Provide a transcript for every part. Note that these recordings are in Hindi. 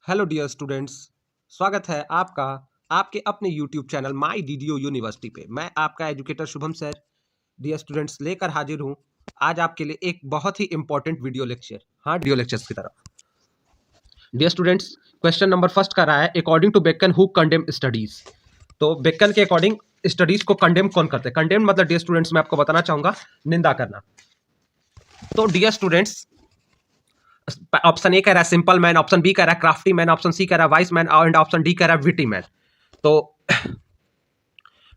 हेलो डियर स्टूडेंट्स, स्वागत है आपका आपके अपने YouTube channel my DDO university पे। मैं आपका educator Shubham sir dear students लेकर हाजिर हूँ आज आपके लिए एक बहुत ही इंपॉर्टेंट वीडियो लेक्चर। हाँ, वीडियो लेक्चर्स की तरफ dear students, question number first का रहा है according to Bacon who condemn studies. तो बेकन के अकॉर्डिंग स्टडीज को कंडेम कौन करते हैं? कंडेम मतलब डियर स्टूडेंट्स मैं आपको बताना चाहूंगा निंदा करना। तो डियर स्टूडेंट्स, ऑप्शन ए कह रहा है सिंपल मैन, ऑप्शन बी कह रहा है क्राफ्टी मैन, ऑप्शन सी कह रहा है vice man and option D कह रहा है विटी मैन। तो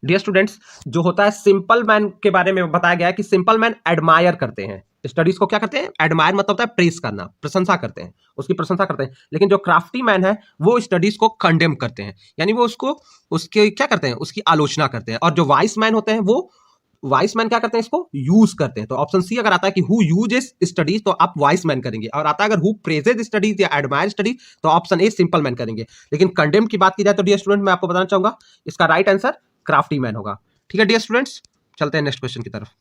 डियर स्टूडेंट्स, जो होता है सिंपल मैन के बारे में बताया गया है कि सिंपल मैन एडमायर करते हैं स्टडीज को। क्या करते हैं? एडमायर मतलब होता है प्रेस करना, प्रशंसा करते हैं, उसकी प्रशंसा करते हैं। लेकिन जो क्राफ्टी मैन है वो स्टडीज को कंडेम करते हैं, यानी वो उसको उसके क्या करते हैं, उसकी आलोचना करते हैं। और जो वाइस मैन होते हैं वो वाइस मैन क्या करते हैं, इसको यूज करते हैं। तो ऑप्शन सी अगर आता है कि हु यूजेस स्टडीज तो आप वाइस मैन करेंगे, और आता है अगर हु प्रेजेज स्टडीज या एडमायर स्टडीज तो ऑप्शन ए सिंपल मैन करेंगे। लेकिन कंडेम की बात की जाए तो डियर स्टूडेंट मैं आपको बताना चाहूंगा इसका राइट आंसर क्राफ्टी मैन होगा। ठीक है डियर स्टूडेंट्स, चलते हैं नेक्स्ट क्वेश्चन की तरफ।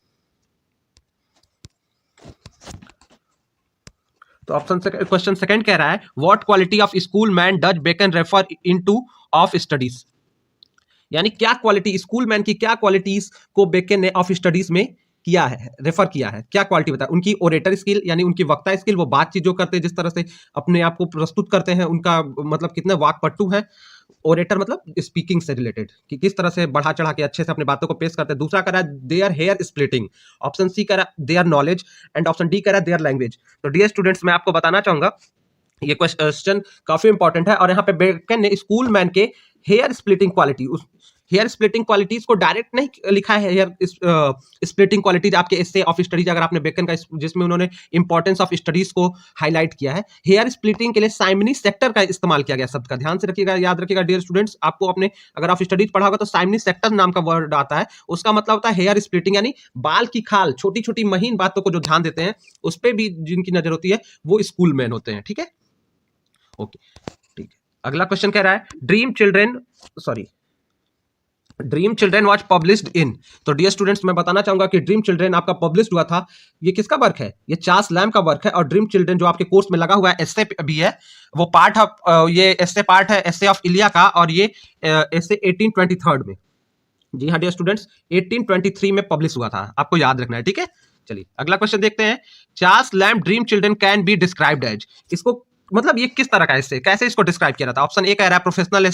तो ऑप्शन क्वेश्चन सेकंड कह रहा है what quality of school man does Bacon refer into of studies, यानी क्या क्वालिटी स्कूल मैन की क्या क्वालिटीज को बेकन ने ऑफ स्टडीज में किया है, रेफर किया है। क्या क्वालिटी बताया? उनकी ओरेटर स्किल, यानी उनकी वक्ता स्किल, वो बातचीत जो करते हैं, जिस तरह से अपने आप को प्रस्तुत करते हैं, उनका मतलब कितने वाकपटु है। ओरेटर मतलब स्पीकिंग से रिलेटेड, कि किस तरह से बढ़ा चढ़ा के अच्छे से अपने बातों को पेश करते हैं। दूसरा कह रहा है their hair splitting, option C कह रहा है their knowledge and option D कह रहा है देयर लैंग्वेज। तो डियर स्टूडेंट्स मैं आपको बताना चाहूंगा ये क्वेश्चन काफी इंपॉर्टेंट है, और यहाँ पे बेकन ने स्कूल मैन के हेयर स्प्लिटिंग क्वालिटी, उस हेयर स्प्लिटिंग क्वालिटीज को डायरेक्ट नहीं लिखा है। हेयर स्प्लिटिंग क्वालिटीज आपके एस्से ऑफ स्टडीज अगर आपने बेकन का जिसमें उन्होंने इंपॉर्टेंस ऑफ स्टडीज को हाईलाइट किया है, हेयर स्प्लिटिंग के लिए साइमनी सेक्टर का इस्तेमाल किया गया शब्द का। ध्यान से रखिएगा, याद रखिएगा डियर स्टूडेंट्स, आपको अपने अगर ऑफ स्टडीज पढ़ा होगा तो साइमनी सेक्टर नाम का वर्ड आता है, उसका मतलब होता है हेयर स्प्लिटिंग, यानी बाल की खाल, छोटी छोटी महीन बातों को जो ध्यान देते हैं उस पर भी जिनकी नजर होती है वो स्कूल मैन होते हैं। ठीक है, ओके, ठीक है। अगला क्वेश्चन कह रहा है dream children was published in. तो डियर स्टूडेंट्स मैं बताना चाहूंगा कि ड्रीम चिल्ड्रेन आपका पब्लिश्ड हुआ था, ये किसका वर्क है? ये चार्ल्स लैम्ब का वर्क है। और ड्रीम चिल्ड्रेन जो आपके कोर्स में लगा हुआ है एस्से भी है, वो पार्ट ऑफ ये एस्से पार्ट है एस्से ऑफ इलिया का, और ये एस्से 1823 में, जी हाँ डियर स्टूडेंट्स 1823 में पब्लिश हुआ था, आपको याद रखना है। ठीक है, चलिए अगला क्वेश्चन देखते हैं। Charles Lamb Dream Children can be described as, इसको मतलब ये किस तरह का एस्से, कैसे इसको डिस्क्राइब किया था? ऑप्शन ए कह रहा है प्रोफेशनल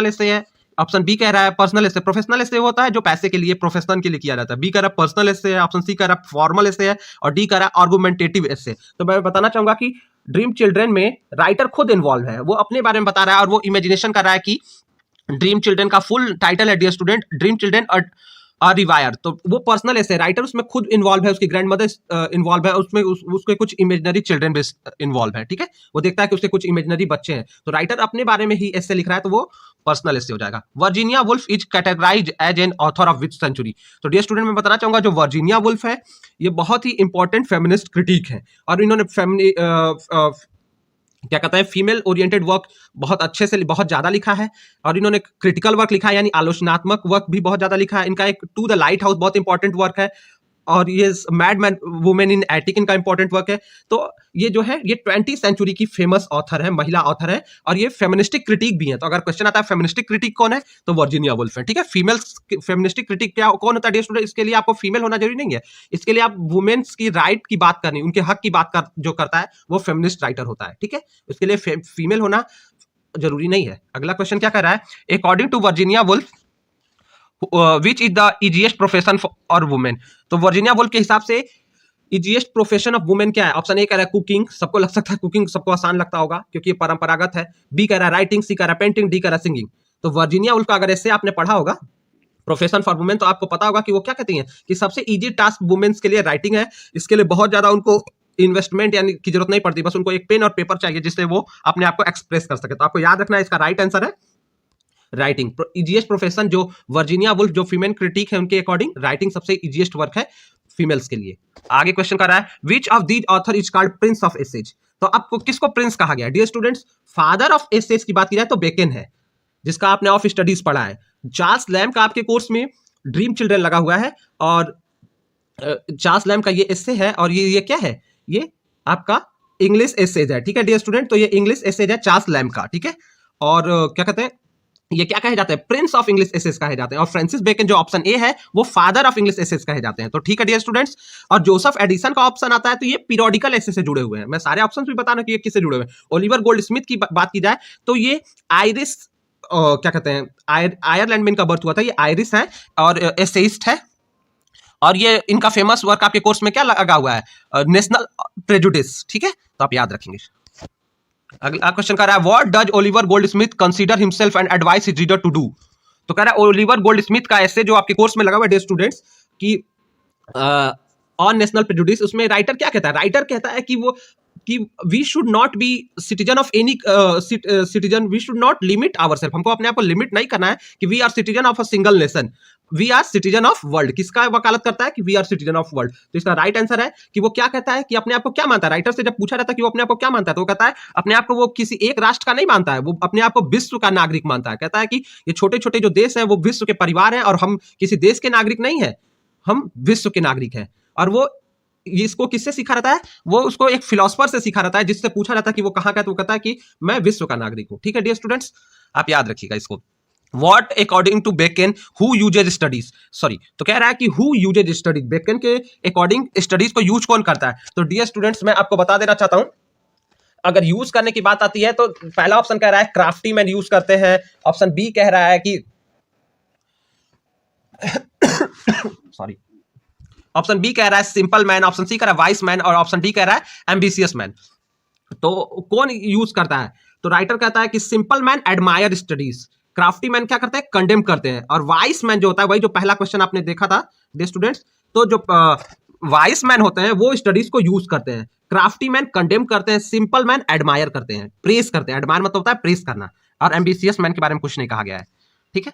एस्से है, ऑप्शन बी कह रहा है पर्सनल एस्से। प्रोफेशनल एस्से होता है जो पैसे के लिए, प्रोफेशन के लिए किया जाता है। बी कह रहा है पर्सनल एस्से है, ऑप्शन सी कह रहा है फॉर्मल एस्से है, और डी कह रहा है आर्गुमेंटेटिव एस्से। तो मैं बताना चाहूंगा कि ड्रीम चिल्ड्रेन में राइटर खुद इन्वॉल्व है, वो अपने बारे में बता रहा है और वो इमेजिनेशन कर रहा है कि ड्रीम चिल्ड्रेन का फुल टाइटल है dear student Dream Children reverie. तो वो पर्सनल ऐसे राइटर उसमें खुद इन्वॉल्व है, उसकी ग्रैंड मदर इन्वॉल्व है, उसमें उसके कुछ इमेजिनरी चिल्ड्रन भी इन्वॉल्व है। ठीक है, वो देखता है कि उसके कुछ इमेजिनरी बच्चे हैं, तो राइटर अपने बारे में ही ऐसे लिख रहा है, तो वो पर्सनल ऐसे हो जाएगा। Virginia Woolf is categorized as an author of which century. तो डियर स्टूडेंट मैं बताना चाहूंगा जो वर्जीनिया वुल्फ है ये बहुत ही इंपॉर्टेंट फेमिनिस्ट क्रिटिक है, और इन्होंने क्या कहते हैं फीमेल ओरिएंटेड वर्क बहुत अच्छे से बहुत ज्यादा लिखा है, और इन्होंने क्रिटिकल वर्क लिखा है, यानी आलोचनात्मक वर्क भी बहुत ज्यादा लिखा है। इनका एक टू द लाइट हाउस बहुत इंपॉर्टेंट वर्क है, और ये mad man women in attic इनका इंपॉर्टेंट वर्क है। तो ये जो है ये 20th सेंचुरी की फेमस ऑथर है, महिला ऑथर है, और ये फेमिनिस्टिक क्रिटिक भी है। तो अगर क्वेश्चन आता है फेमिनिस्टिक क्रिटिक कौन है, तो वर्जीनिया वुल्फ है। ठीक है, फीमेल फेमिनिस्टिक क्रिटिक क्या कौन होता है डियर स्टूडेंट? इसके लिए आपको फीमेल होना जरूरी नहीं है, इसके लिए आप वुमेन्स की राइट की बात करनी, उनके हक की बात कर जो करता है वो फेमिनिस्ट राइटर होता है। ठीक है, इसके लिए फीमेल होना जरूरी नहीं है। अगला क्वेश्चन क्या कर रहा है according to Virginia Woolf which is the easiest profession for women. तो वर्जीनिया वुल्फ के हिसाब से इजीएस्ट प्रोफेशन ऑफ वुमेन क्या है? ऑप्शन ए कह रहा है कुकिंग, सबको लग सकता है कुकिंग सबको आसान लगता होगा क्योंकि ये परंपरागत है। बी कह रहा है राइटिंग, सी कह रहा है पेंटिंग, डी कह रहा है सिंगिंग। तो वर्जीनिया वुल्फ का अगर ऐसे आपने पढ़ा होगा प्रोफेशन फॉर वुमेन, तो आपको पता होगा कि वो क्या कहती हैं कि सबसे इजी टास्क वुमेन्स के लिए राइटिंग है। इसके लिए बहुत ज्यादा उनको इन्वेस्टमेंट यानी की जरूरत नहीं पड़ती, बस उनको एक पेन और पेपर चाहिए जिससे वो अपने आप को एक्सप्रेस कर सके। तो आपको याद रखना है इसका राइट आंसर है राइटिंग। इजीएस्ट प्रोफेशन जो वर्जीनिया वुल्फ जो फीमेल क्रिटिक है उनके अकॉर्डिंग राइटिंग सबसे इजीएस्ट वर्क है फीमेल्स के लिए। आगे क्वेश्चन कर रहा है which of these author is called prince of essays. तो आपको किसको प्रिंस कहा गया dear students? Father of essays की बात की जाए तो बेकन है, जिसका आपने ऑफ स्टडीज पढ़ा है। चार्ल्स लैम्ब का आपके कोर्स में ड्रीम चिल्ड्रन लगा हुआ है, और चार्ल्स लैम्ब का ये एस्से है, और ये क्या है? ये आपका इंग्लिश एसेज है, ठीक है डियर स्टूडेंट। तो ये इंग्लिश एसेज है चार्ल्स लैम्ब का, ठीक है। और क्या कहते हैं, ये क्या कहे जाते हैं, प्रिंस ऑफ इंग्लिश एसेज कहे जाते हैं। और फ्रांसिस बेकन जो ऑप्शन ए है वो फादर ऑफ इंग्लिश एसेज कहे जाते हैं। तो ठीक है डियर स्टूडेंट्स। और जोसेफ एडिसन का ऑप्शन आता है तो ये पीरियोडिकल एसे से जुड़े हुए हैं। मैं सारे ऑप्शंस भी बताना कि ये किससे जुड़े हुए हैं। ओलिवर गोल्डस्मिथ की बात की जाए तो ये आयरिश क्या कहते हैं, आयरलैंड में इनका बर्थ हुआ था, ये आयरिश है और एसेइस्ट है। और ये इनका फेमस वर्क आपके कोर्स में क्या लगा हुआ है, नेशनल प्रेजुडिस, ठीक है। तो आप याद रखेंगे। अगला क्वेश्चन कह रहा है what does Oliver Goldsmith consider himself and advice his reader to do. तो कह रहा है ओलिवर गोल्डस्मिथ का ऐसे जो आपके कोर्स में लगा हुआ है डियर स्टूडेंट्स कि ऑन नेशनल प्रेजुडिस, उसमें राइटर क्या कहता है, राइटर कहता है कि we should not be citizen of any citizen, we should not limit ourselves, हमको अपने आप को लिमिट नहीं करना है कि we are citizen of a single nation, we are citizen of world. किसका वकालत करता है कि we are citizen of world. तो इसका राइट आंसर है कि वो क्या कहता है कि अपने आप को क्या मानता है। राइटर से जब पूछा जाता है कि वो अपने आप को क्या मानता है तो वो कहता है अपने आप को वो किसी एक राष्ट्र का नहीं मानता है, वो अपने आप को विश्व का नागरिक मानता है। कहता है कि ये छोटे छोटे जो देश हैं वो विश्व के परिवार हैं और हम किसी देश के नागरिक नहीं है, हम विश्व के नागरिक हैं। और वो इसको किससे सीखा रहता है, वो उसको एक फिलोसफर से सीखा रहता है जिससे पूछा रहता है कि वो कहाँ का है तो वो कहता है कि मैं विश्व का नागरिक हूं। ठीक है डियर स्टूडेंट्स, आप याद रखिएगा इसको। What according to Bacon who uses studies, sorry तो कह रहा है कि who uses studies, बेकन के अकॉर्डिंग स्टडीज को यूज कौन करता है। तो डियर स्टूडेंट्स मैं आपको बता देना चाहता हूं, अगर यूज करने की बात आती है तो पहला ऑप्शन कह रहा है क्राफ्टी मैन यूज करते हैं, ऑप्शन बी कह रहा है कि सॉरी ऑप्शन बी कह रहा है सिंपल मैन, ऑप्शन सी कह रहा है वाइस मैन और ऑप्शन डी कह रहा है एम्बिशियस मैन। तो कौन यूज करता है, तो राइटर कहता है कि simple man admire studies, crafty man क्या करते हैं कंडेम करते हैं, और वाइस मैन जो होता है वही जो पहला क्वेश्चन आपने देखा था डियर स्टूडेंट्स, तो जो वाइस मैन होते हैं वो स्टडीज को यूज करते हैं, क्राफ्टी मैन कंडेम करते हैं, सिंपल मैन एडमायर करते हैं, प्रेस करते हैं, एडमायर मतलब होता है प्रेस करना, और एम्बिशियस मैन के बारे में कुछ नहीं कहा गया है। ठीक है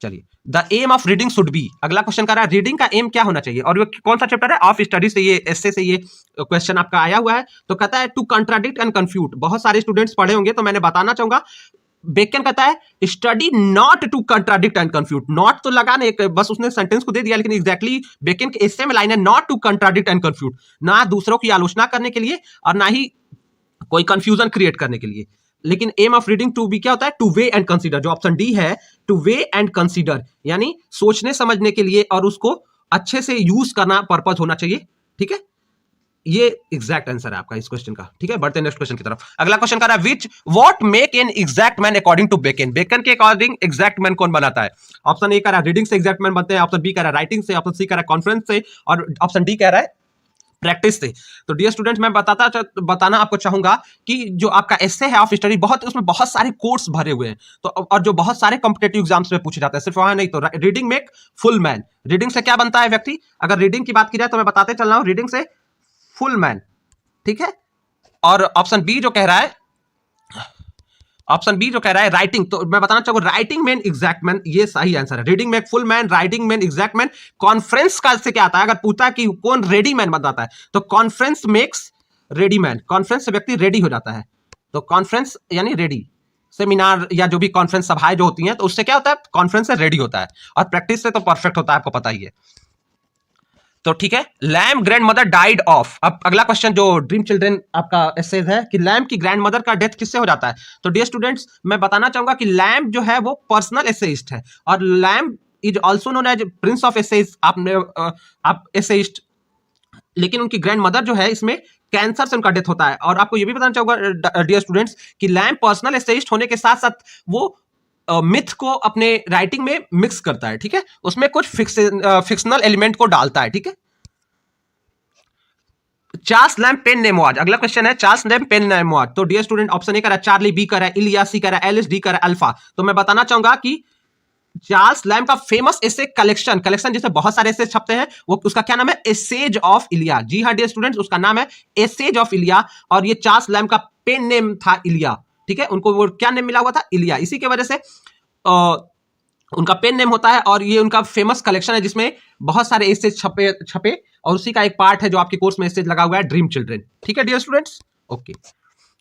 चलिए, the aim of reading should be, अगला क्वेश्चन कर रहा है रीडिंग का एम क्या होना चाहिए, और ये कौन सा चैप्टर है ऑफ स्टडी से, ये एस्से से ये क्वेश्चन आपका आया हुआ है। तो कहता है टू कंट्राडिक्ट एंड कंफ्यूट, बहुत सारे स्टूडेंट्स पढ़े होंगे तो मैंने बताना चाहूंगा, बेकन कहता है study not to contradict and confute, not तो लगा नहीं, बस उसने सेंटेंस को दे दिया, लेकिन एग्जैक्टली बेकन के एस्से में लाइन है नॉट टू कंट्राडिक्ट एंड कंफ्यूट, ना दूसरों की आलोचना करने के लिए और ना ही कोई कंफ्यूजन क्रिएट करने के लिए। लेकिन aim of reading to be क्या होता है, टू वे एंड कंसीडर, जो ऑप्शन डी है टू वे एंड कंसीडर, यानी सोचने समझने के लिए और उसको अच्छे से यूज करना पर्पज होना चाहिए। ठीक है, ये एग्जैक्ट आंसर है आपका इस क्वेश्चन का। ठीक है, बढ़ते हैं नेक्स्ट क्वेश्चन की तरफ। अगला क्वेश्चन कर रहा है which what make an exact man according to Bacon, Bacon के अकॉर्डिंग एग्जैक्ट मैन कौन बनाता है। ऑप्शन ए कह रहा है रीडिंग से एग्जैक्ट मैन बनते हैं, ऑप्शन बी कह रहा है राइटिंग से, ऑप्शन सी कह रहा है कॉन्फ्रेंस से, और ऑप्शन डी कह रहा है प्रैक्टिस से। तो डियर स्टूडेंट्स मैं बताना आपको चाहूंगा कि जो आपका एस्से है ऑफ स्टडी, बहुत उसमें बहुत सारे कोर्स भरे हुए हैं, तो और जो बहुत सारे कॉम्पिटेटिव एग्जाम्स में पूछे जाते हैं, सिर्फ वहां नहीं। तो reading make full man, reading से क्या बनता है व्यक्ति, अगर रीडिंग की बात की जाए तो मैं बताते चल रहा हूं रीडिंग से फुल मैन। ठीक है, और ऑप्शन बी जो कह रहा है, ऑप्शन बी जो कह रहा है राइटिंग, तो मैं बताना चाहूंगा राइटिंग मैन एग्जैक्ट मैन, ये सही आंसर है। Reading man full man, writing man exact man. Conference का से क्या आता है, अगर पूछता है कि कौन रेडी मैन बताता है तो conference makes ready man, conference से व्यक्ति रेडी हो जाता है। तो कॉन्फ्रेंस यानी रेडी, सेमिनार या जो भी कॉन्फ्रेंस सभाएं जो होती हैं तो उससे क्या होता है, कॉन्फ्रेंस से रेडी होता है, और प्रैक्टिस से तो परफेक्ट होता है, आपको पता ही है। तो ठीक है, lamb grand mother died of, अब अगला क्वेश्चन जो ड्रीम चिल्ड्रन आपका एसेज है कि लैम्ब की ग्रैंड मदर का डेथ किससे हो जाता है। तो डियर स्टूडेंट्स मैं बताना चाहूंगा कि लैम्ब जो है वो पर्सनल एसेइस्ट है, और Lamb is also known as prince of essays, आप एसेइस्ट, लेकिन उनकी ग्रैंड मदर जो है इसमें कैंसर से उनका डेथ होता है। और आपको ये भी बताना चाहूंगा डियर स्टूडेंट्स कि लैम्ब पर्सनल एसेइस्ट होने के साथ साथ वो मिथ को अपने राइटिंग में मिक्स करता है। ठीक है, उसमें कुछ फिक्शनल एलिमेंट को डालता है। ठीक है, चार्ल्स लैम्ब पेन नेमोज, अगला क्वेश्चन है चार्ल्स लैम्ब पेन नेमोज। तो डियर स्टूडेंट ऑप्शन ए कह रहा है चार्ली, बी कह रहा है इलिया, सी कह रहा है एलिस, डी कह रहा है अल्फा। तो मैं बताना चाहूंगा कि चार्ल्स लैम्ब का फेमस एसे कलेक्शन जिससे बहुत सारे एसे छपते हैं, वो उसका क्या नाम है, एसेज ऑफ इलिया। जी हाँ डियर स्टूडेंट्स, उसका नाम है एसेज ऑफ इलिया, और ये चार्ल्स लैम्ब का पेन नेम था इलिया। ठीक है, उनको वो क्या नेम मिला हुआ था, इलिया, इसी की वजह से उनका पेन नेम होता है, और ये उनका फेमस कलेक्शन है जिसमें बहुत सारे एसेज छपे, और उसी का एक पार्ट है जो आपके कोर्स में एसेज लगा हुआ है, ड्रीम चिल्ड्रन। ठीक है डियर स्टूडेंट्स, ओके।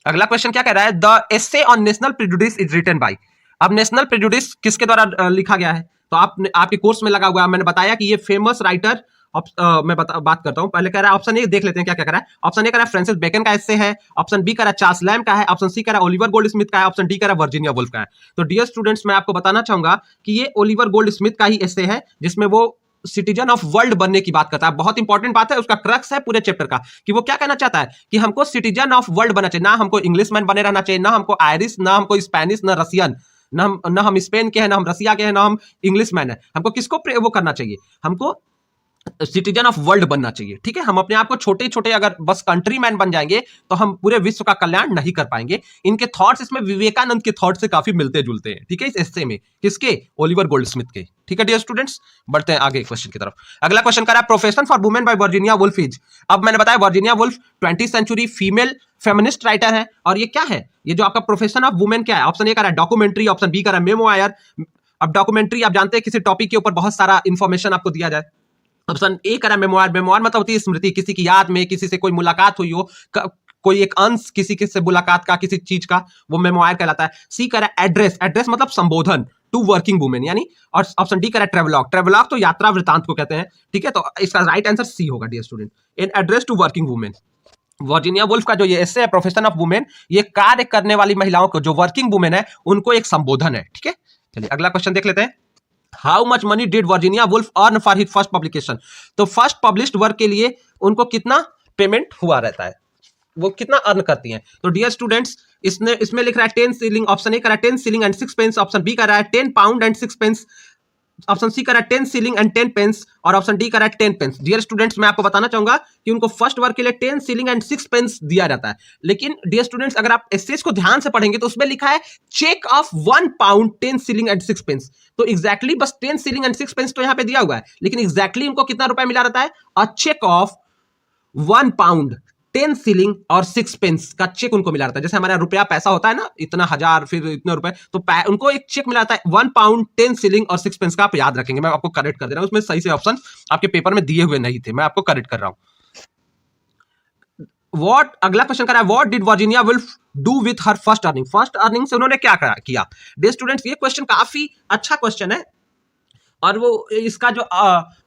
अगला क्वेश्चन क्या कह रहा है, the essay on national prejudice is written by, अब नेशनल प्रेजुडिस किसके द्वारा लिखा गया है, तो आपके कोर्स में लगा हुआ है, मैंने बताया कि ये फेमस राइटर मैं बात करता हूं। पहले कह रहा है ऑप्शन ए, देख लेते हैं क्या क्या कह रहा है। ऑप्शन ए कह रहा है फ्रांसिस बेकन का एस्से है, ऑप्शन बी कह रहा है चार्ल्स लैम्ब का है, ऑप्शन सी कह रहा है ओलिवर गोल्ड स्मिथ का है, ऑप्शन डी कह रहा है वर्जीनिया वुल्फ का है। तो डियर स्टूडेंट्स, मैं आपको बताना चाहूंगा कि ये ओलिवर गोल्ड स्मिथ का ही एस्से है, जिसमें वो सिटीजन ऑफ वर्ल्ड बनने की बात करता है। बहुत इंपॉर्टेंट बात है, उसका क्रक्स है पूरे चैप्टर का कि वो क्या कहना चाहता है कि हमको सिटीजन ऑफ वर्ल्ड बनना चाहिए, ना हमको इंग्लिशमैन बने रहना चाहिए, ना हमको आयरिश, ना हमको स्पेनिश, ना रसियन, ना हम स्पेन के हैं, ना हम रसिया के हैं, ना हम इंग्लिश मैन है। हमको किसको वो करना चाहिए, हमको सिटीजन ऑफ वर्ल्ड बनना चाहिए। ठीक है, हम अपने आप को छोटे छोटे अगर बस कंट्री मैन बन जाएंगे तो हम पूरे विश्व का कल्याण नहीं कर पाएंगे। इनके थॉट्स इसमें विवेकानंद के थॉट्स से काफी मिलते जुलते हैं। ठीक है, इस एस्से में किसके, ओलिवर गोल्डस्मिथ के। ठीक है डियर स्टूडेंट्स, बढ़ते हैं आगे क्वेश्चन की तरफ। अगला क्वेश्चन कर रहा है profession for women by Virginia Woolf is. अब मैंने बताया Virginia Woolf 20th century female feminist writer है, और ये क्या है, ये जो आपका प्रोफेशन ऑफ वुमेन क्या है। ऑप्शन ए कर रहा है डॉक्यूमेंट्री, ऑप्शन बी कर रहा है मेमोयर। अब डॉक्यूमेंट्री आप जानते हैं किसी टॉपिक के ऊपर बहुत सारा इंफॉर्मेशन आपको दिया जाए। ऑप्शन ए करा मेमोयर, मेमोयर मतलब होती है स्मृति, किसी की याद में किसी से कोई मुलाकात हुई हो, कोई एक अंश किसी से मुलाकात का, किसी चीज का, वो मेमोयर कहलाता है। सी करा एड्रेस, एड्रेस मतलब संबोधन टू वर्किंग वुमेन यानी, और ऑप्शन डी करा ट्रेवलॉग, ट्रेवलॉग तो यात्रा वृतांत को कहते हैं। ठीक है, तो इसका राइट आंसर सी होगा dear student, in address to working women. Virginia Woolf का जो ये एस्से है प्रोफेशन ऑफ वुमेन, ये कार्य करने वाली महिलाओं को, जो वर्किंग वुमेन है, उनको एक संबोधन है। ठीक है, चलिए अगला क्वेश्चन देख लेते हैं। How much money did Virginia Woolf earn for his first publication. तो फर्स्ट पब्लिश्ड वर्क के लिए उनको कितना पेमेंट हुआ रहता है, वो कितना अर्न करती हैं। तो डियर स्टूडेंट्स, इसमें लिख रहा है 10 शिलिंग, ऑप्शन ए कर रहा है 10 shilling and 6 pence, option B कर रहा है 10 pound and 6 pence, option C कर रहा है 10 शिलिंग एंड 10 पेंस, और ऑप्शन डी कर रहा है 10 पेंस। डियर स्टूडेंट्स, मैं आपको बताना चाहूंगा कि उनको फर्स्ट वर्क के लिए 10 शिलिंग एंड 6 पेंस दिया जाता है। लेकिन डियर स्टूडेंट्स, अगर आप एसेज को ध्यान से पढ़ेंगे तो उसमें लिखा है check of 1 pound 10 shilling and 6 pence. तो एग्जैक्टली बस 10 शिलिंग एंड 6 पेंस तो यहां पे दिया हुआ है, लेकिन एग्जैक्टली उनको कितना रुपया मिला रहता है, अ चेक ऑफ 1 पाउंड 10 शिलिंग और 6 पेंस का चेक उनको मिला रहता है। जैसे हमारा रुपया पैसा होता है ना, इतना हजार फिर इतने रुपए, तो उनको एक चेक मिला रहता है 1 पाउंड 10 शिलिंग और 6 पेंस का। आप याद रखेंगे, मैं आपको करेक्ट कर दे रहा हूं, उसमें सही से ऑप्शन आपके पेपर में दिए हुए नहीं थे, मैं आपको करेक्ट कर रहा हूं। What, अगला क्वेश्चन कर रहा है what did Virginia Woolf do with her first earning. First earning से उन्होंने क्या किया। डियर स्टूडेंट्स, ये क्वेश्चन काफी अच्छा क्वेश्चन है, और वो इसका जो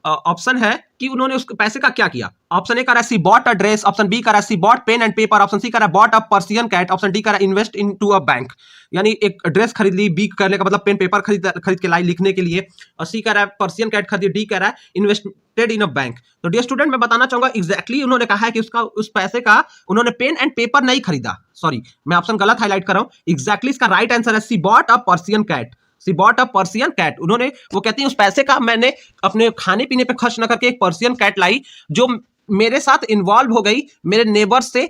ऑप्शन है कि उन्होंने उस पैसे का क्या किया। ऑप्शन ए कर रहा है सी bought a dress, option B कर रहा है सी bought pen and paper, option C कर रहा है bought a Persian cat, option D कर रहा है इन्वेस्ट इनटू अ बैंक। यानी एक ड्रेस खरीद ली, बी करने का मतलब पेन पेपर खरीद के लाई लिखने के लिए, और सी कर रहा है पर्सियन कैट खरीदी, डी कर रहा है इन्वेस्टेड इन अ बैंक। तो डियर स्टूडेंट, मैं बताना चाहूंगा एग्जैक्टली उन्होंने कहा है कि उसका उस पैसे का उन्होंने पेन एंड पेपर नहीं खरीदा। सॉरी, मैं ऑप्शन गलत हाईलाइट कर रहा हूं। एग्जैक्टली इसका राइट आंसर है सी bought a Persian cat. C bought a Persian cat. उन्होंने, वो कहती है उस पैसे का मैंने अपने खाने पीने पे खर्च न करके एक पर्सियन कैट लाई, जो मेरे साथ इन्वॉल्व हो गई मेरे नेबर्स से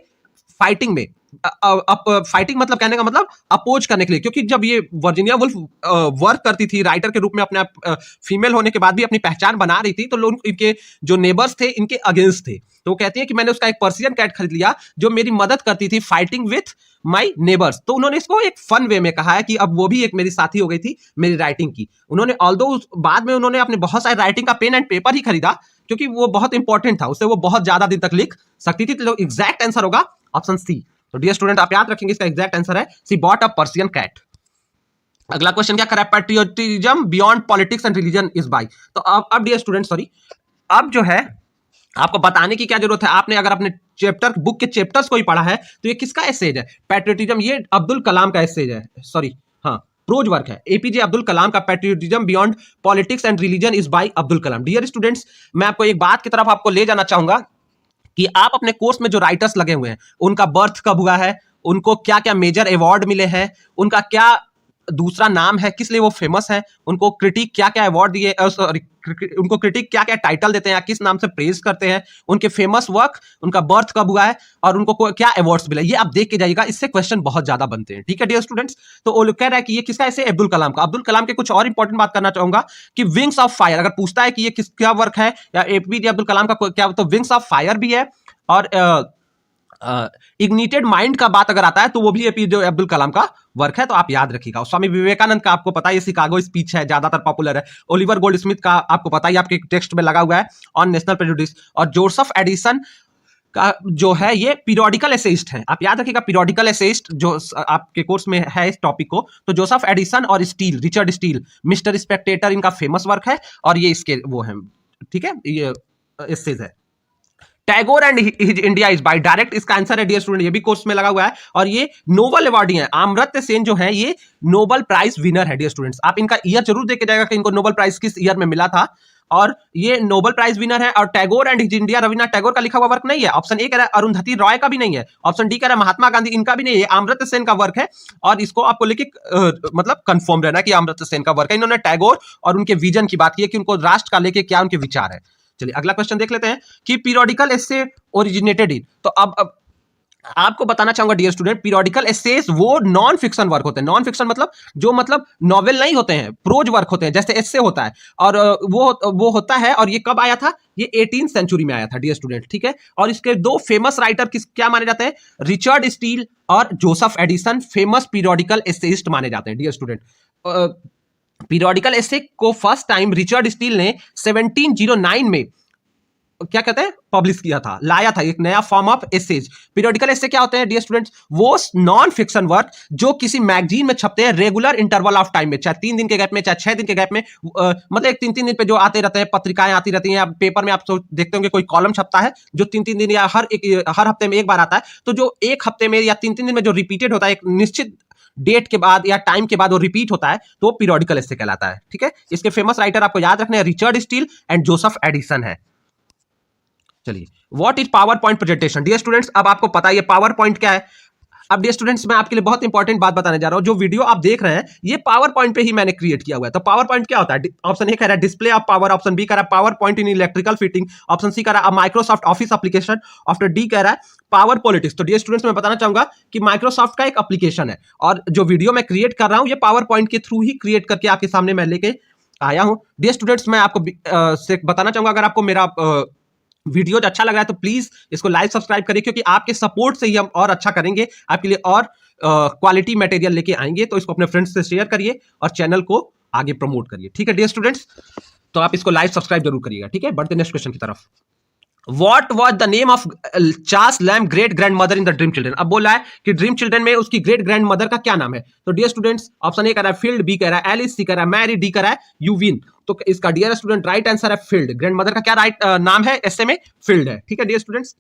फाइटिंग में। फाइटिंग मतलब कहने का मतलब अपोज करने के लिए, क्योंकि जब ये वर्जीनिया वुल्फ वर्क करती थी राइटर के रूप में, अपने आप फीमेल होने के बाद भी अपनी पहचान बना रही थी, तो लोग इनके जो नेबर्स थे इनके अगेंस्ट थे। तो वो कहती है कि मैंने उसका एक पर्सियन कैट खरीद लिया जो मेरी मदद करती थी फाइटिंग विथ माई नेबर्स। तो उन्होंने इसको एक फन वे में कहा है कि अब वो भी एक मेरी साथी हो गई थी मेरी राइटिंग की। उन्होंने ऑल्दो बाद में उन्होंने अपने बहुत सारे राइटिंग का पेन एंड पेपर ही खरीदा, क्योंकि वो बहुत इंपॉर्टेंट था, उससे वो बहुत ज्यादा दिन तक लिख सकती थी। तो एग्जैक्ट आंसर होगा ऑप्शन सी। तो डियर स्टूडेंट, आप याद रखेंगे इसका एग्जैक्ट आंसर है सी बॉट अ पर्सियन कैट। अगला क्वेश्चन क्या कर रहा है, patriotism beyond politics and religion is bye. तो अब डियर स्टूडेंट, सॉरी, अब जो है आपको बताने की क्या जरूरत है। आपने अगर अपने चैप्टर बुक के चैप्टर्स को ही पढ़ा है तो ये किसका एसेज है, पैट्रियोटिज्म, ये अब्दुल कलाम का एसेज है, सॉरी हाँ प्रोज वर्क है, एपीजे अब्दुल कलाम का patriotism beyond politics and religion is by Abdul Kalam. Dear students, मैं आपको एक बात की तरफ आपको ले जाना चाहूंगा कि आप अपने कोर्स में जो राइटर्स लगे हुए हैं उनका बर्थ कब हुआ है, उनको क्या क्या मेजर अवार्ड मिले हैं, उनका क्या दूसरा नाम है, किस लिए वो फेमस है, उनको क्रिटिक क्या क्या अवार्ड दिए, उनको क्रिटिक क्या क्या टाइटल देते हैं या किस नाम से प्रेज करते हैं, उनके फेमस वर्क, उनका बर्थ कब हुआ है और उनको क्या अवार्ड्स मिले, ये आप देख के जाइएगा, इससे क्वेश्चन बहुत ज्यादा बनते हैं। ठीक है डियर स्टूडेंट्स, तो वो कह रहा है कि ये किसका ऐसे अब्दुल कलाम का। अब्दुल कलाम के कुछ और इंपॉर्टेंट बात करना चाहूंगा कि विंग्स ऑफ फायर, अगर पूछता है कि ये किसका वर्क है या एपीजे अब्दुल कलाम का क्या, तो विंग्स ऑफ फायर भी है, और इग्निटेड माइंड का बात अगर आता है तो वो भी एपीजे अब्दुल कलाम का वर्क है। तो आप याद रखिएगा। स्वामी विवेकानंद का आपको पता है शिकागो स्पीच है, ज्यादातर पॉपुलर है। ओलिवर गोल्ड स्मिथ का आपको पता ही, आपके टेक्स्ट में लगा हुआ है ऑन नेशनल प्रेजुडिस। और जोसेफ एडिसन का जो है ये पीरियोडिकल एसेइस्ट है, आप याद रखिएगा पीरियोडिकल एसेइस्ट जो आपके कोर्स में है इस टॉपिक को। तो जोसेफ एडिसन और steel, Richard Steele, mister Spectator, इनका फेमस वर्क है और ये इसके वो है। ठीक है, ये एसेज है। Tagore and his India is by direct, इसका आंसर है डियर स्टूडेंट, ये भी कोर्स में लगा हुआ है। और ये नोबल अवार्डी है, अमर्त्य सेन जो है ये नोबल प्राइज विनर है डियर स्टूडेंट्स। आप इनका ईयर जरूर देख के जाएगा कि इनको नोबल प्राइज किस ईयर में मिला था, और ये नोबल प्राइज विनर है। और Tagore and his India Rabindranath Tagore का लिखा हुआ वर्क नहीं है। ऑप्शन ए कह रहा है अरुंधति रॉय का भी नहीं है, ऑप्शन डी कह रहा है महात्मा गांधी, इनका भी नहीं है, अमर्त्य सेन का वर्क है। और इसको आपको लेके मतलब कंफर्म रहना कि अमर्त्य सेन का वर्क है। इन्होंने टैगोर और उनके विजन की बात की है कि उनको राष्ट्र का लेके क्या उनके विचार है। चलिए अगला क्वेश्चन देख लेते हैं कि पीरियोडिकल एसे ओरिजिनेटेड इन। तो अब आपको बताना चाहूंगा डियर स्टूडेंट, पीरियोडिकल एसेस वो नॉन फिक्शन वर्क होते हैं। नॉन फिक्शन मतलब जो मतलब नॉवेल नहीं होते हैं, प्रोज वर्क होते हैं, जैसे एस्से होता है। और वो होता है। और ये कब आया था? ये 18th सेंचुरी में आया था डियर स्टूडेंट, ठीक है। और इसके दो फेमस राइटर किस क्या माने जाते हैं? रिचर्ड स्टील और Joseph Addison famous periodical essayist माने जाते हैं डियर स्टूडेंट। पीरियोडिकल एसे को फर्स्ट टाइम रिचर्ड स्टील ने 1709 में क्या कहते हैं पब्लिश किया था, लाया था एक नया फॉर्म ऑफ एसेज। पीरियोडिकल एसे क्या होते हैं डियर स्टूडेंट्स? वो नॉन फिक्शन वर्क जो किसी मैगजीन में छपते हैं रेगुलर इंटरवल ऑफ टाइम में, चाहे 3 दिन के गैप में, चाहे 6 दिन के गैप में, मतलब एक 3-3 दिन पे जो आते रहते हैं, पत्रिकाएं आती रहती हैं, पेपर में आप तो देखते होंगे कोई कॉलम छपता है जो 3-3 दिन या हर हफ्ते में एक बार आता है। तो जो एक हफ्ते में या 3-3 दिन में जो रिपीटेड होता है एक निश्चित डेट के बाद या टाइम के बाद वो रिपीट होता है, तो वो पीरियोडिकल एसे कहलाता है, ठीक है। इसके फेमस राइटर आपको याद रखने हैं, Richard Steele and Joseph Addison है। चलिए, what is power point presentation dear students? अब आपको पता है ये पावर पॉइंट क्या है। अब डियर स्टूडेंट्स मैं आपके लिए बहुत इंपॉर्टेंट बात बताने जा रहा हूं। जो वीडियो आप देख रहे हैं ये पावर पॉइंट पे ही मैंने क्रिएट किया हुआ है। तो पावर पॉइंट क्या होता है? ऑप्शन ए कह रहा है display of power, option B कह रहा है power point in electrical fitting, option C कह रहा है Microsoft office application, option D कह रहा है पावर पॉलिटिक्स। तो डियर स्टूडेंट्स मैं बताना चाहूंगा कि माइक्रोसॉफ्ट का एक एप्लीकेशन है, और जो वीडियो मैं क्रिएट कर रहा हूं ये पावर पॉइंट के थ्रू ही क्रिएट करके आपके सामने मैं लेके आया हूं। डियर स्टूडेंट्स मैं आपको से बताना चाहूंगा, अगर आपको मेरा वीडियो अच्छा लग रहा है तो प्लीज इसको लाइक सब्सक्राइब करिए, क्योंकि आपके सपोर्ट से ही हम और अच्छा करेंगे, आपके लिए और क्वालिटी मटेरियल लेके आएंगे। तो इसको अपने फ्रेंड्स से शेयर करिए और चैनल को आगे प्रमोट करिए, ठीक है डियर स्टूडेंट्स। तो आप इसको लाइक सब्सक्राइब जरूर करिएगा, ठीक है। बढ़ते नेक्स्ट क्वेश्चन की तरफ। What was the name of Charles lamb great grand mother in the dream children? अब बोला है कि ड्रीम चिल्ड्रन में उसकी ग्रेट ग्रैंड मदर का क्या नाम है। तो डियर स्टूडेंट्स ऑप्शन ए कह रहा है फील्ड, बी कह रहा है एलिस, सी कह रहा है मैरी, डी कह रहा है यूविन। तो इसका डियर स्टूडेंट राइट आंसर है फील्ड। ग्रैंड मदर का क्या राइट नाम है? एसए में फील्ड है, ठीक है डियर स्टूडेंट्स।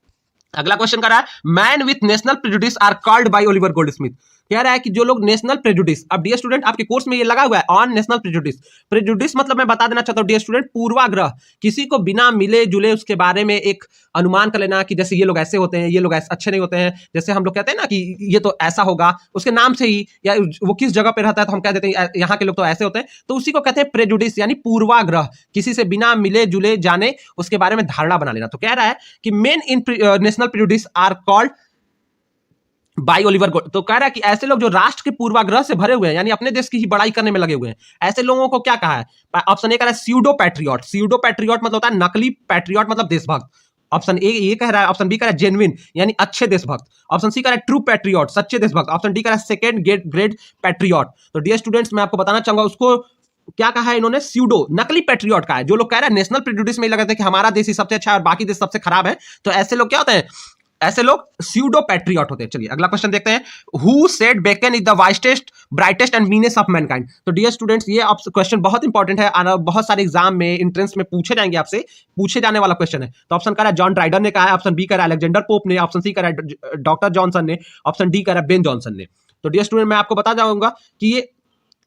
अगला क्वेश्चन कर रहा है man with national prejudice are called by Oliver Goldsmith. कह रहा है कि जो लोग नेशनल प्रेजुडिस, अब डियर स्टूडेंट आपके कोर्स में ये लगा हुआ है ऑन नेशनल प्रेजुडिस। प्रेजुडिस मतलब मैं बता देना चाहता हूं डियर स्टूडेंट, पूर्वाग्रह, किसी को बिना मिले जुले उसके बारे में एक अनुमान कर लेना कि जैसे ये लोग ऐसे होते हैं, ये लोग अच्छे नहीं होते हैं। जैसे हम लोग कहते हैं ना कि ये तो ऐसा होगा, उसके नाम से ही, या वो किस जगह पे रहता है तो हम कह देते हैं यहाँ के लोग तो ऐसे होते हैं। तो उसी को कहते हैं प्रेजुडिस, यानी पूर्वाग्रह, किसी से बिना मिले जुले जाने उसके बारे में धारणा बना लेना। तो कह रहा है कि men in national prejudice are called by Oliver Gold. तो कह रहा है कि ऐसे लोग जो राष्ट्र के पूर्वाग्रह से भरे हुए हैं, यानी अपने देश की ही बड़ाई करने में लगे हुए हैं, ऐसे लोगों को क्या कहा है? ऑप्शन ए कह रहा है स्यूडो पैट्रियट। स्यूडो पैट्रियट मतलब होता है नकली पैट्रियट, मतलब देशभक्त। ऑप्शन ए ये कह रहा है, ऑप्शन बी कह रहा है जेन्युइन यानी अच्छे देशभक्त, ऑप्शन सी कह रहा है ट्रू पैट्रियट सच्चे देशभक्त, ऑप्शन डी कह रहा है सेकंड ग्रेड पैट्रियट। तो डियर स्टूडेंट्स मैं आपको बताना चाहूंगा उसको क्या कहा है इन्होंने? स्यूडो, नकली पैट्रियट का है। जो लोग कह रहे हैं नेशनल प्रेजुडिस में लगा था कि हमारा देश ही सबसे अच्छा है और बाकी देश सबसे खराब है, तो ऐसे लोग क्या होते हैं? ऐसे लोग स्यूडो पैट्रियट होते हैं। चलिए अगला क्वेश्चन देखते हैं। Who said Bacon is the wisest brightest and meanest of mankind? तो डियर स्टूडेंट्स ये क्वेश्चन बहुत इंपॉर्टेंट है, बहुत सारे एग्जाम में एंट्रेंस में पूछे जाएंगे, आपसे पूछे जाने वाला क्वेश्चन है। तो ऑप्शन कह रहा है जॉन ड्राइडर ने कहा है, ऑप्शन बी कह रहा है अलेक्जेंडर पोप ने, ऑप्शन सी कह रहा है डॉक्टर जॉनसन ने, ऑप्शन डी कह रहा है बेन जॉनसन ने। तो डियर स्टूडेंट मैं आपको बता जाऊंगा कि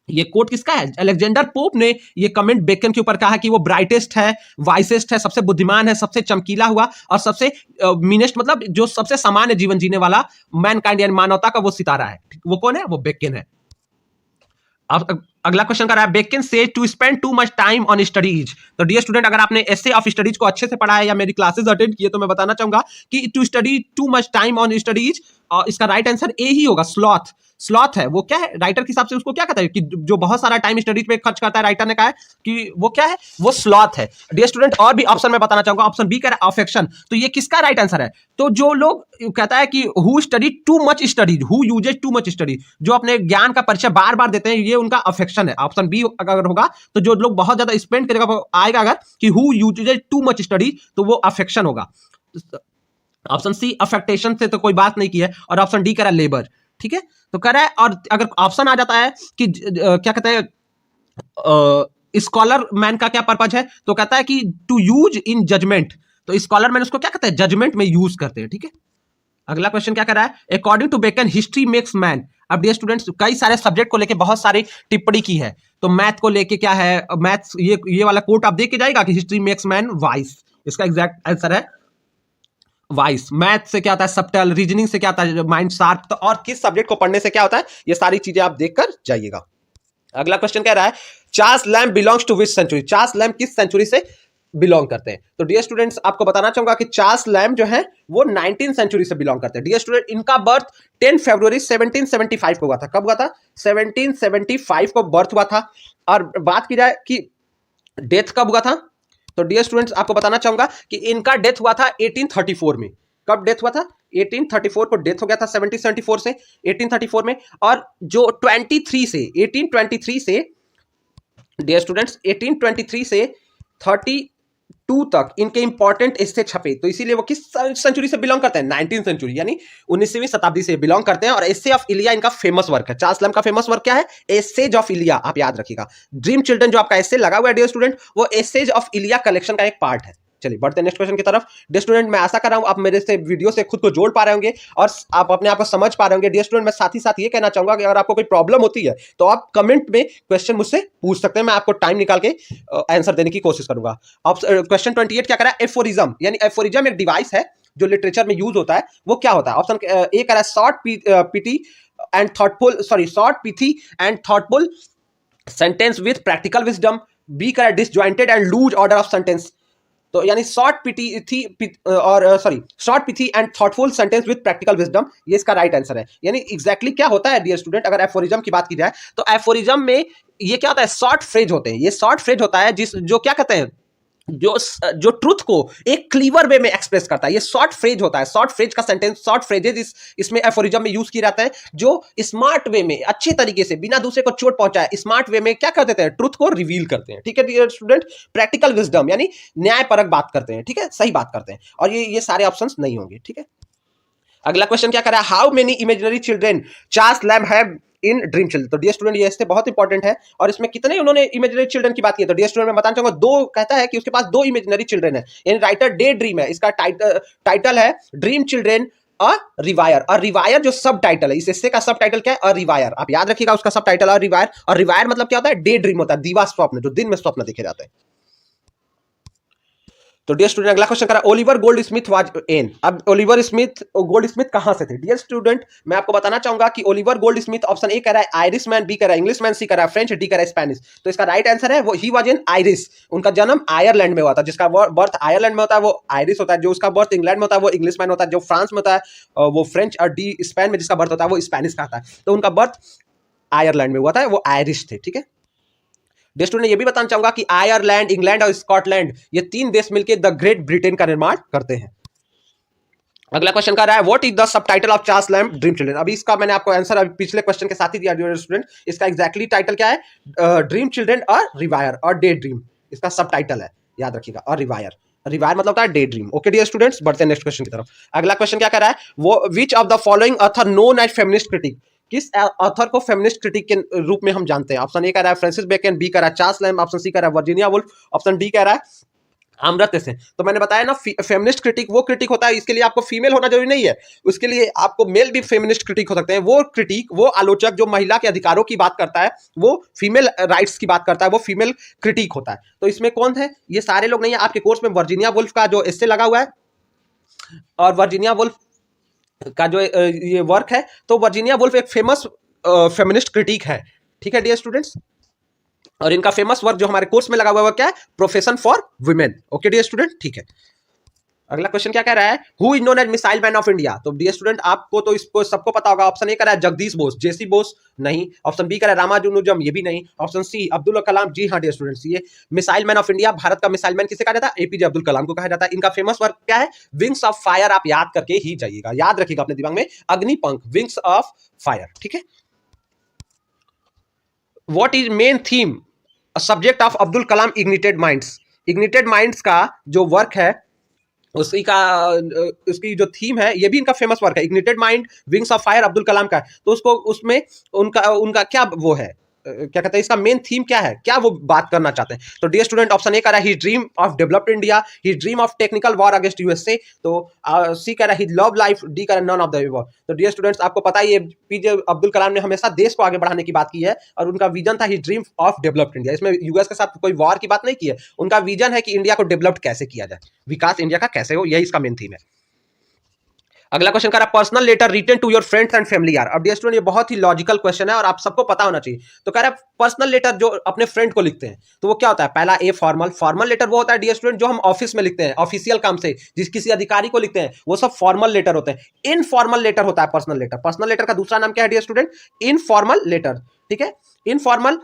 ये कोट किसका है? अलेक्जेंडर पोप ने ये कमेंट बेकन के ऊपर कहा कि वो ब्राइटेस्ट है, वाइसेस्ट है, सबसे बुद्धिमान है, सबसे चमकीला हुआ और सबसे मीनेस्ट मतलब जो सबसे सामान्य जीवन जीने वाला मैनकाइंड यानी मानवता का वो सितारा है। वो कौन है? वो बेकन है। अब अगला क्वेश्चन कर रहा है बेकन से to spend too much time on studies. तो डियर स्टूडेंट अगर आपने एसे ऑफ स्टडीज को अच्छे से पढ़ा है या मेरी क्लासेस अटेंड किए तो मैं बताना चाहूंगा कि to study too much time on studies, इसका राइट आंसर ए ही होगा, स्लॉथ। स्लॉथ है वो क्या है? राइटर के हिसाब से उसको क्या कहता है कि जो बहुत सारा टाइम स्टडीज पे खर्च करता है, राइटर ने कहा है कि वो क्या है? वो स्लॉथ है डियर स्टूडेंट। और भी ऑप्शन में बताना चाहूंगा, ऑप्शन बी कह रहा है अफेक्शन। तो ये किसका राइट आंसर है? तो जो लोग कहता है कि who study too much studies, who usage too much studies, जो अपने ज्ञान का परिचय बार बार देते हैं, ये उनका अफेक्शन है। ऑप्शन बी अगर होगा तो जो लोग बहुत ज्यादा स्पेंड की जगह पर आएगा अगर कि who usage too much studies, तो वो अफेक्शन होगा। ऑप्शन सी अफेक्टेशन से तो कोई बात नहीं की है, और ऑप्शन डी कह रहा है लेबर, ठीक है। तो कह रहा है, और अगर ऑप्शन आ जाता है कि क्या कहते हैं स्कॉलर मैन का क्या पर्पज है, तो कहता है कि टू यूज इन जजमेंट, तो स्कॉलर मैन उसको क्या कहते हैं, जजमेंट में यूज करते हैं, ठीक है। अगला क्वेश्चन क्या कर रहा है, according to Bacon history makes man. अब डियर स्टूडेंट्स कई सारे सब्जेक्ट को लेके बहुत सारी टिप्पणी की है, तो मैथ को लेके क्या है, मैथ्स ये वाला कोट आप देख के जाएगा कि हिस्ट्री मेक्स मैन वाइस, इसका एग्जैक्ट आंसर है वाइस। मैथ से क्या होता है सबटल, रीजनिंग से क्या होता है माइंड शार्प, तो और किस सब्जेक्ट को पढ़ने से क्या होता है, ये सारी चीजें आप देखकर जाइएगा। अगला क्वेश्चन कह रहा है Charles Lamb belongs to which century, Charles Lamb किस सेंचुरी से बिलोंग करते हैं। तो डियर स्टूडेंट्स आपको बताना चाहूंगा कि चार्ल्स लैम्ब जो है वो 19th सेंचुरी से बिलोंग करते हैं। डियर स्टूडेंट इनका बर्थ 10 फरवरी 1775 को हुआ था। कब हुआ था, 1775 को बर्थ हुआ था। और बात की जाए कि डेथ कब हुआ था, तो डियर स्टूडेंट्स आपको बताना चाहूंगा कि इनका डेथ हुआ था 1834 में। कब डेथ हुआ था, 1834 को डेथ हो गया था, 1774 से 1834 में। और जो 23 से 1823 से डियर स्टूडेंट्स 1823 से 32 तक इनके इंपॉर्टेंट एस्से छपे, तो इसीलिए वो किस सेंचुरी से बिलोंग करते हैं, 19th सेंचुरी यानी 19वीं शताब्दी से बिलोंग करते हैं। और एस्से ऑफ इलिया इनका फेमस वर्क है। चार्ल्स लैम्ब का फेमस वर्क क्या है, एसेज ऑफ इलिया, आप याद रखिएगा। ड्रीम चिल्ड्रन जो आपका एस्से लगा हुआ है डियर स्टूडेंट, वो एसेज ऑफ इलिया कलेक्शन का एक पार्ट है। चलिए बढ़ते हैं नेक्स्ट क्वेश्चन की तरफ। डियर स्टूडेंट मैं आशा कर रहा हूं आप मेरे से वीडियो से खुद को जोड़ पा रहे होंगे और आप अपने आप को समझ पा रहे होंगे। डियर स्टूडेंट मैं साथ ही साथ ये कहना चाहूंगा कि अगर आपको कोई प्रॉब्लम होती है तो आप कमेंट में क्वेश्चन मुझसे पूछ सकते हैं, मैं आपको टाइम निकाल के आंसर देने की कोशिश करूंगा। अब क्वेश्चन 28 क्या करा है, एफोरिज्म, यानी एफोरिज्म एक डिवाइस है जो लिटरेचर में यूज होता है, वो क्या होता है। ऑप्शन ए करा है short pithy and thoughtful, sorry short pithy and thoughtful sentence with practical wisdom. B करा disjointed and loose order of sentence, तो यानी शॉर्ट पिटी थी और sorry short pithy and thoughtful sentence with practical wisdom, ये इसका राइट आंसर है। यानी एग्जैक्टली क्या होता है डियर स्टूडेंट, अगर एफोरिज्म की बात की जाए तो एफोरिज्म में ये क्या होता है, शॉर्ट फ्रेज होते हैं। ये शॉर्ट फ्रेज होता है जिस जो क्या कहते हैं, जो ट्रुथ को एक क्लीवर वे में एक्सप्रेस करता है, ये शॉर्ट फ्रेज होता है। शॉर्ट फ्रेज का सेंटेंस, शॉर्ट फ्रेजेस इसमें एफोरिज्म में यूज किए जाते हैं, जो स्मार्ट वे में अच्छे तरीके से बिना दूसरे को चोट पहुंचाए स्मार्ट वे में क्या कर देते हैं, ट्रुथ को रिवील करते हैं, ठीक है डियर स्टूडेंट। प्रैक्टिकल विजडम यानी न्यायपरक बात करते हैं, ठीक है, सही बात करते हैं। और ये सारे ऑप्शंस नहीं होंगे, ठीक है। अगला क्वेश्चन क्या कर रहा है, how many imaginary children Charles lamb have in dream children. तो डियर स्टूडेंट ये इससे बहुत इंपॉर्टेंट है, और इसमें कितने उन्होंने इमेजिनरी चिल्ड्रन की बात की है, तो डियर स्टूडेंट मैं बताना चाहूंगा दो, कहता है कि उसके पास 2 इमेजिनरी चिल्ड्रन है। यानी राइटर डे ड्रीम है, इसका टाइटल है ड्रीम चिल्ड्रन अ रिवायर। और रिवायर जो सब टाइटल है, इस हिस्से का सब टाइटल क्या है, अ रिवायर, आप याद रखिएगा उसका सब टाइटल अ रिवायर। और रिवायर मतलब क्या होता है, डे ड्रीम होता है, दीवा स्वप्न, जो दिन में स्वप्न देखे जाते हैं। तो डियर स्टूडेंट अगला क्वेश्चन करा, Oliver gold Smith was an. अब ओलिवर स्मिथ गोल्ड स्मिथ कहां से थे। डियर स्टूडेंट मैं आपको बताना चाहूंगा कि Oliver gold Smith, option A कह रहा है आयरिश मैन, बी कह रहा है इंग्लिश मैन, सी कह रहा है फ्रेंच, डी कह रहा है स्पेनिश। तो इसका राइट आंसर है वो ही वाज इन आयरिश, उनका जन्म आयरलैंड में हुआ था। जिसका बर्थ आयरलैंड में होता है वो आयरिश होता है, जो उसका बर्थ इंग्लैंड में होता है वो इंग्लिश मैन होता है, जो फ्रांस में होता है वो फ्रेंच, और डी स्पेन में जिसका बर्थ होता है वो स्पेनिश का होता है। तो उनका बर्थ आयरलैंड में हुआ था, वो आयरिश थे, ठीक है। डियर स्टूडेंट ये भी बताना चाहूंगा कि आयरलैंड, इंग्लैंड और स्कॉटलैंड, ये 3 देश मिलकर द ग्रेट ब्रिटेन का निर्माण करते हैं। अगला क्वेश्चन कर रहा है what is the subtitle of Charles Lamb dream children. अभी इसका मैंने आपको आंसर अभी पिछले क्वेश्चन के साथ ही दिया डियर स्टूडेंट। इसका एग्जैक्टली टाइटल क्या है, ड्रीम चिल्ड्रन और रिवायर और डे ड्रीम, इसका सब टाइटल है, याद रखिएगा। और रिवायर, रिवायर मतलब होता है day dream. Okay dear students बढ़ते हैं नेक्स्ट क्वेश्चन की तरफ। अगला क्वेश्चन क्या कर रहा है, वो which of the following author known as feminist critic. किस ऑथर को फेमिनिस्ट क्रिटिक के रूप में हम जानते हैं। ऑप्शन ए कह रहा है फ्रांसिस बेकन, बी कह रहा है चार्ल्स लैम्ब, ऑप्शन सी कह रहा है वर्जीनिया वुल्फ, ऑप्शन डी कह रहा है अमर्त्य सेन। तो मैंने बताया ना फेमिनिस्ट क्रिटिक वो क्रिटिक होता है, इसके लिए आपको फीमेल होना जरूरी नहीं है, उसके लिए आपको मेल भी फेमिनिस्ट क्रिटिक हो सकते हैं। वो क्रिटिक, वो आलोचक जो महिला के अधिकारों की बात करता है, वो फीमेल राइट्स की बात करता है, वो फीमेल क्रिटिक होता है। तो इसमें कौन है, ये सारे लोग नहीं है। आपके कोर्स में वर्जीनिया वुल्फ का जो एस्से लगा हुआ है, और वर्जीनिया वुल्फ का जो ये वर्क है, तो वर्जीनिया वुल्फ एक फेमस फेमिनिस्ट क्रिटिक है, ठीक है डियर स्टूडेंट्स। और इनका फेमस वर्क जो हमारे कोर्स में लगा हुआ है क्या है, profession for women. Okay dear student, ठीक है। अगला क्वेश्चन क्या कह रहा है, who is known as missile man of India. तो डियर स्टूडेंट आपको तो इसको सबको पता होगा। ऑप्शन ए कह रहा है जगदीश बोस, जेसी बोस नहीं। ऑप्शन बी कह रहा है रामानुजम, ये भी नहीं। ऑप्शन सी अब्दुल कलाम, जी हाँ डियर स्टूडेंट्स, ये missile man of India, Bharat का मिसाइल मैन किसे कहा जाता है, एपीजे अब्दुल कलाम को कहा जाता है। इनका फेमस वर्क क्या है, विंग्स ऑफ फायर, आप याद करके ही जाइएगा, याद रखिएगा अपने दिमाग में, अग्निपंख, विंग्स ऑफ फायर, ठीक है। What is main theme subject of Abdul Kalam ignited minds. Ignited minds का जो वर्क है उसी का उसकी जो थीम है, ये भी इनका फेमस वर्क है, ignited mind, wings of fire, Abdul Kalam का। तो उसको उसमें उनका क्या वो है क्या कहते हैं, इसका मेन थीम क्या है, क्या वो बात करना चाहते हैं। तो डियर स्टूडेंट ऑप्शन ए कह रहा है he dream of developed India, he dream of technical war against USA. तो सी कह रहा है ही लव लाइफ, डी कह रहा है नन ऑफ द अबव। तो डियर स्टूडेंट्स आपको पता ही है पीजे अब्दुल कलाम ने हमेशा देश को आगे बढ़ाने की बात की है और उनका विजन था ही ड्रीम ऑफ डेवलप्ड इंडिया। इसमें यूएस के साथ कोई वॉर की बात नहीं की है, उनका विजन है कि इंडिया को डेवलप्ड कैसे किया जाए, विकास इंडिया का कैसे हो, यही इसका मेन थीम है। अगला क्वेश्चन कर रहा है personal letter written to your friends and family यार। अब डियर स्टूडेंट ये बहुत ही लॉजिकल क्वेश्चन है और आप सबको पता होना चाहिए। तो कह रहा है पर्सनल लेटर जो अपने फ्रेंड को लिखते हैं तो वो क्या होता है, पहला ए फॉर्मल। फॉर्मल लेटर वो होता है डियर स्टूडेंट जो हम ऑफिस में लिखते हैं, ऑफिशियल काम से जिस किसी अधिकारी को लिखते हैं, वो सब फॉर्मल लेटर होते हैं। इनफॉर्मल लेटर होता है पर्सनल लेटर। पर्सनल लेटर का दूसरा नाम क्या है डियर स्टूडेंट, इनफॉर्मल लेटर। ठीक है, इनफॉर्मल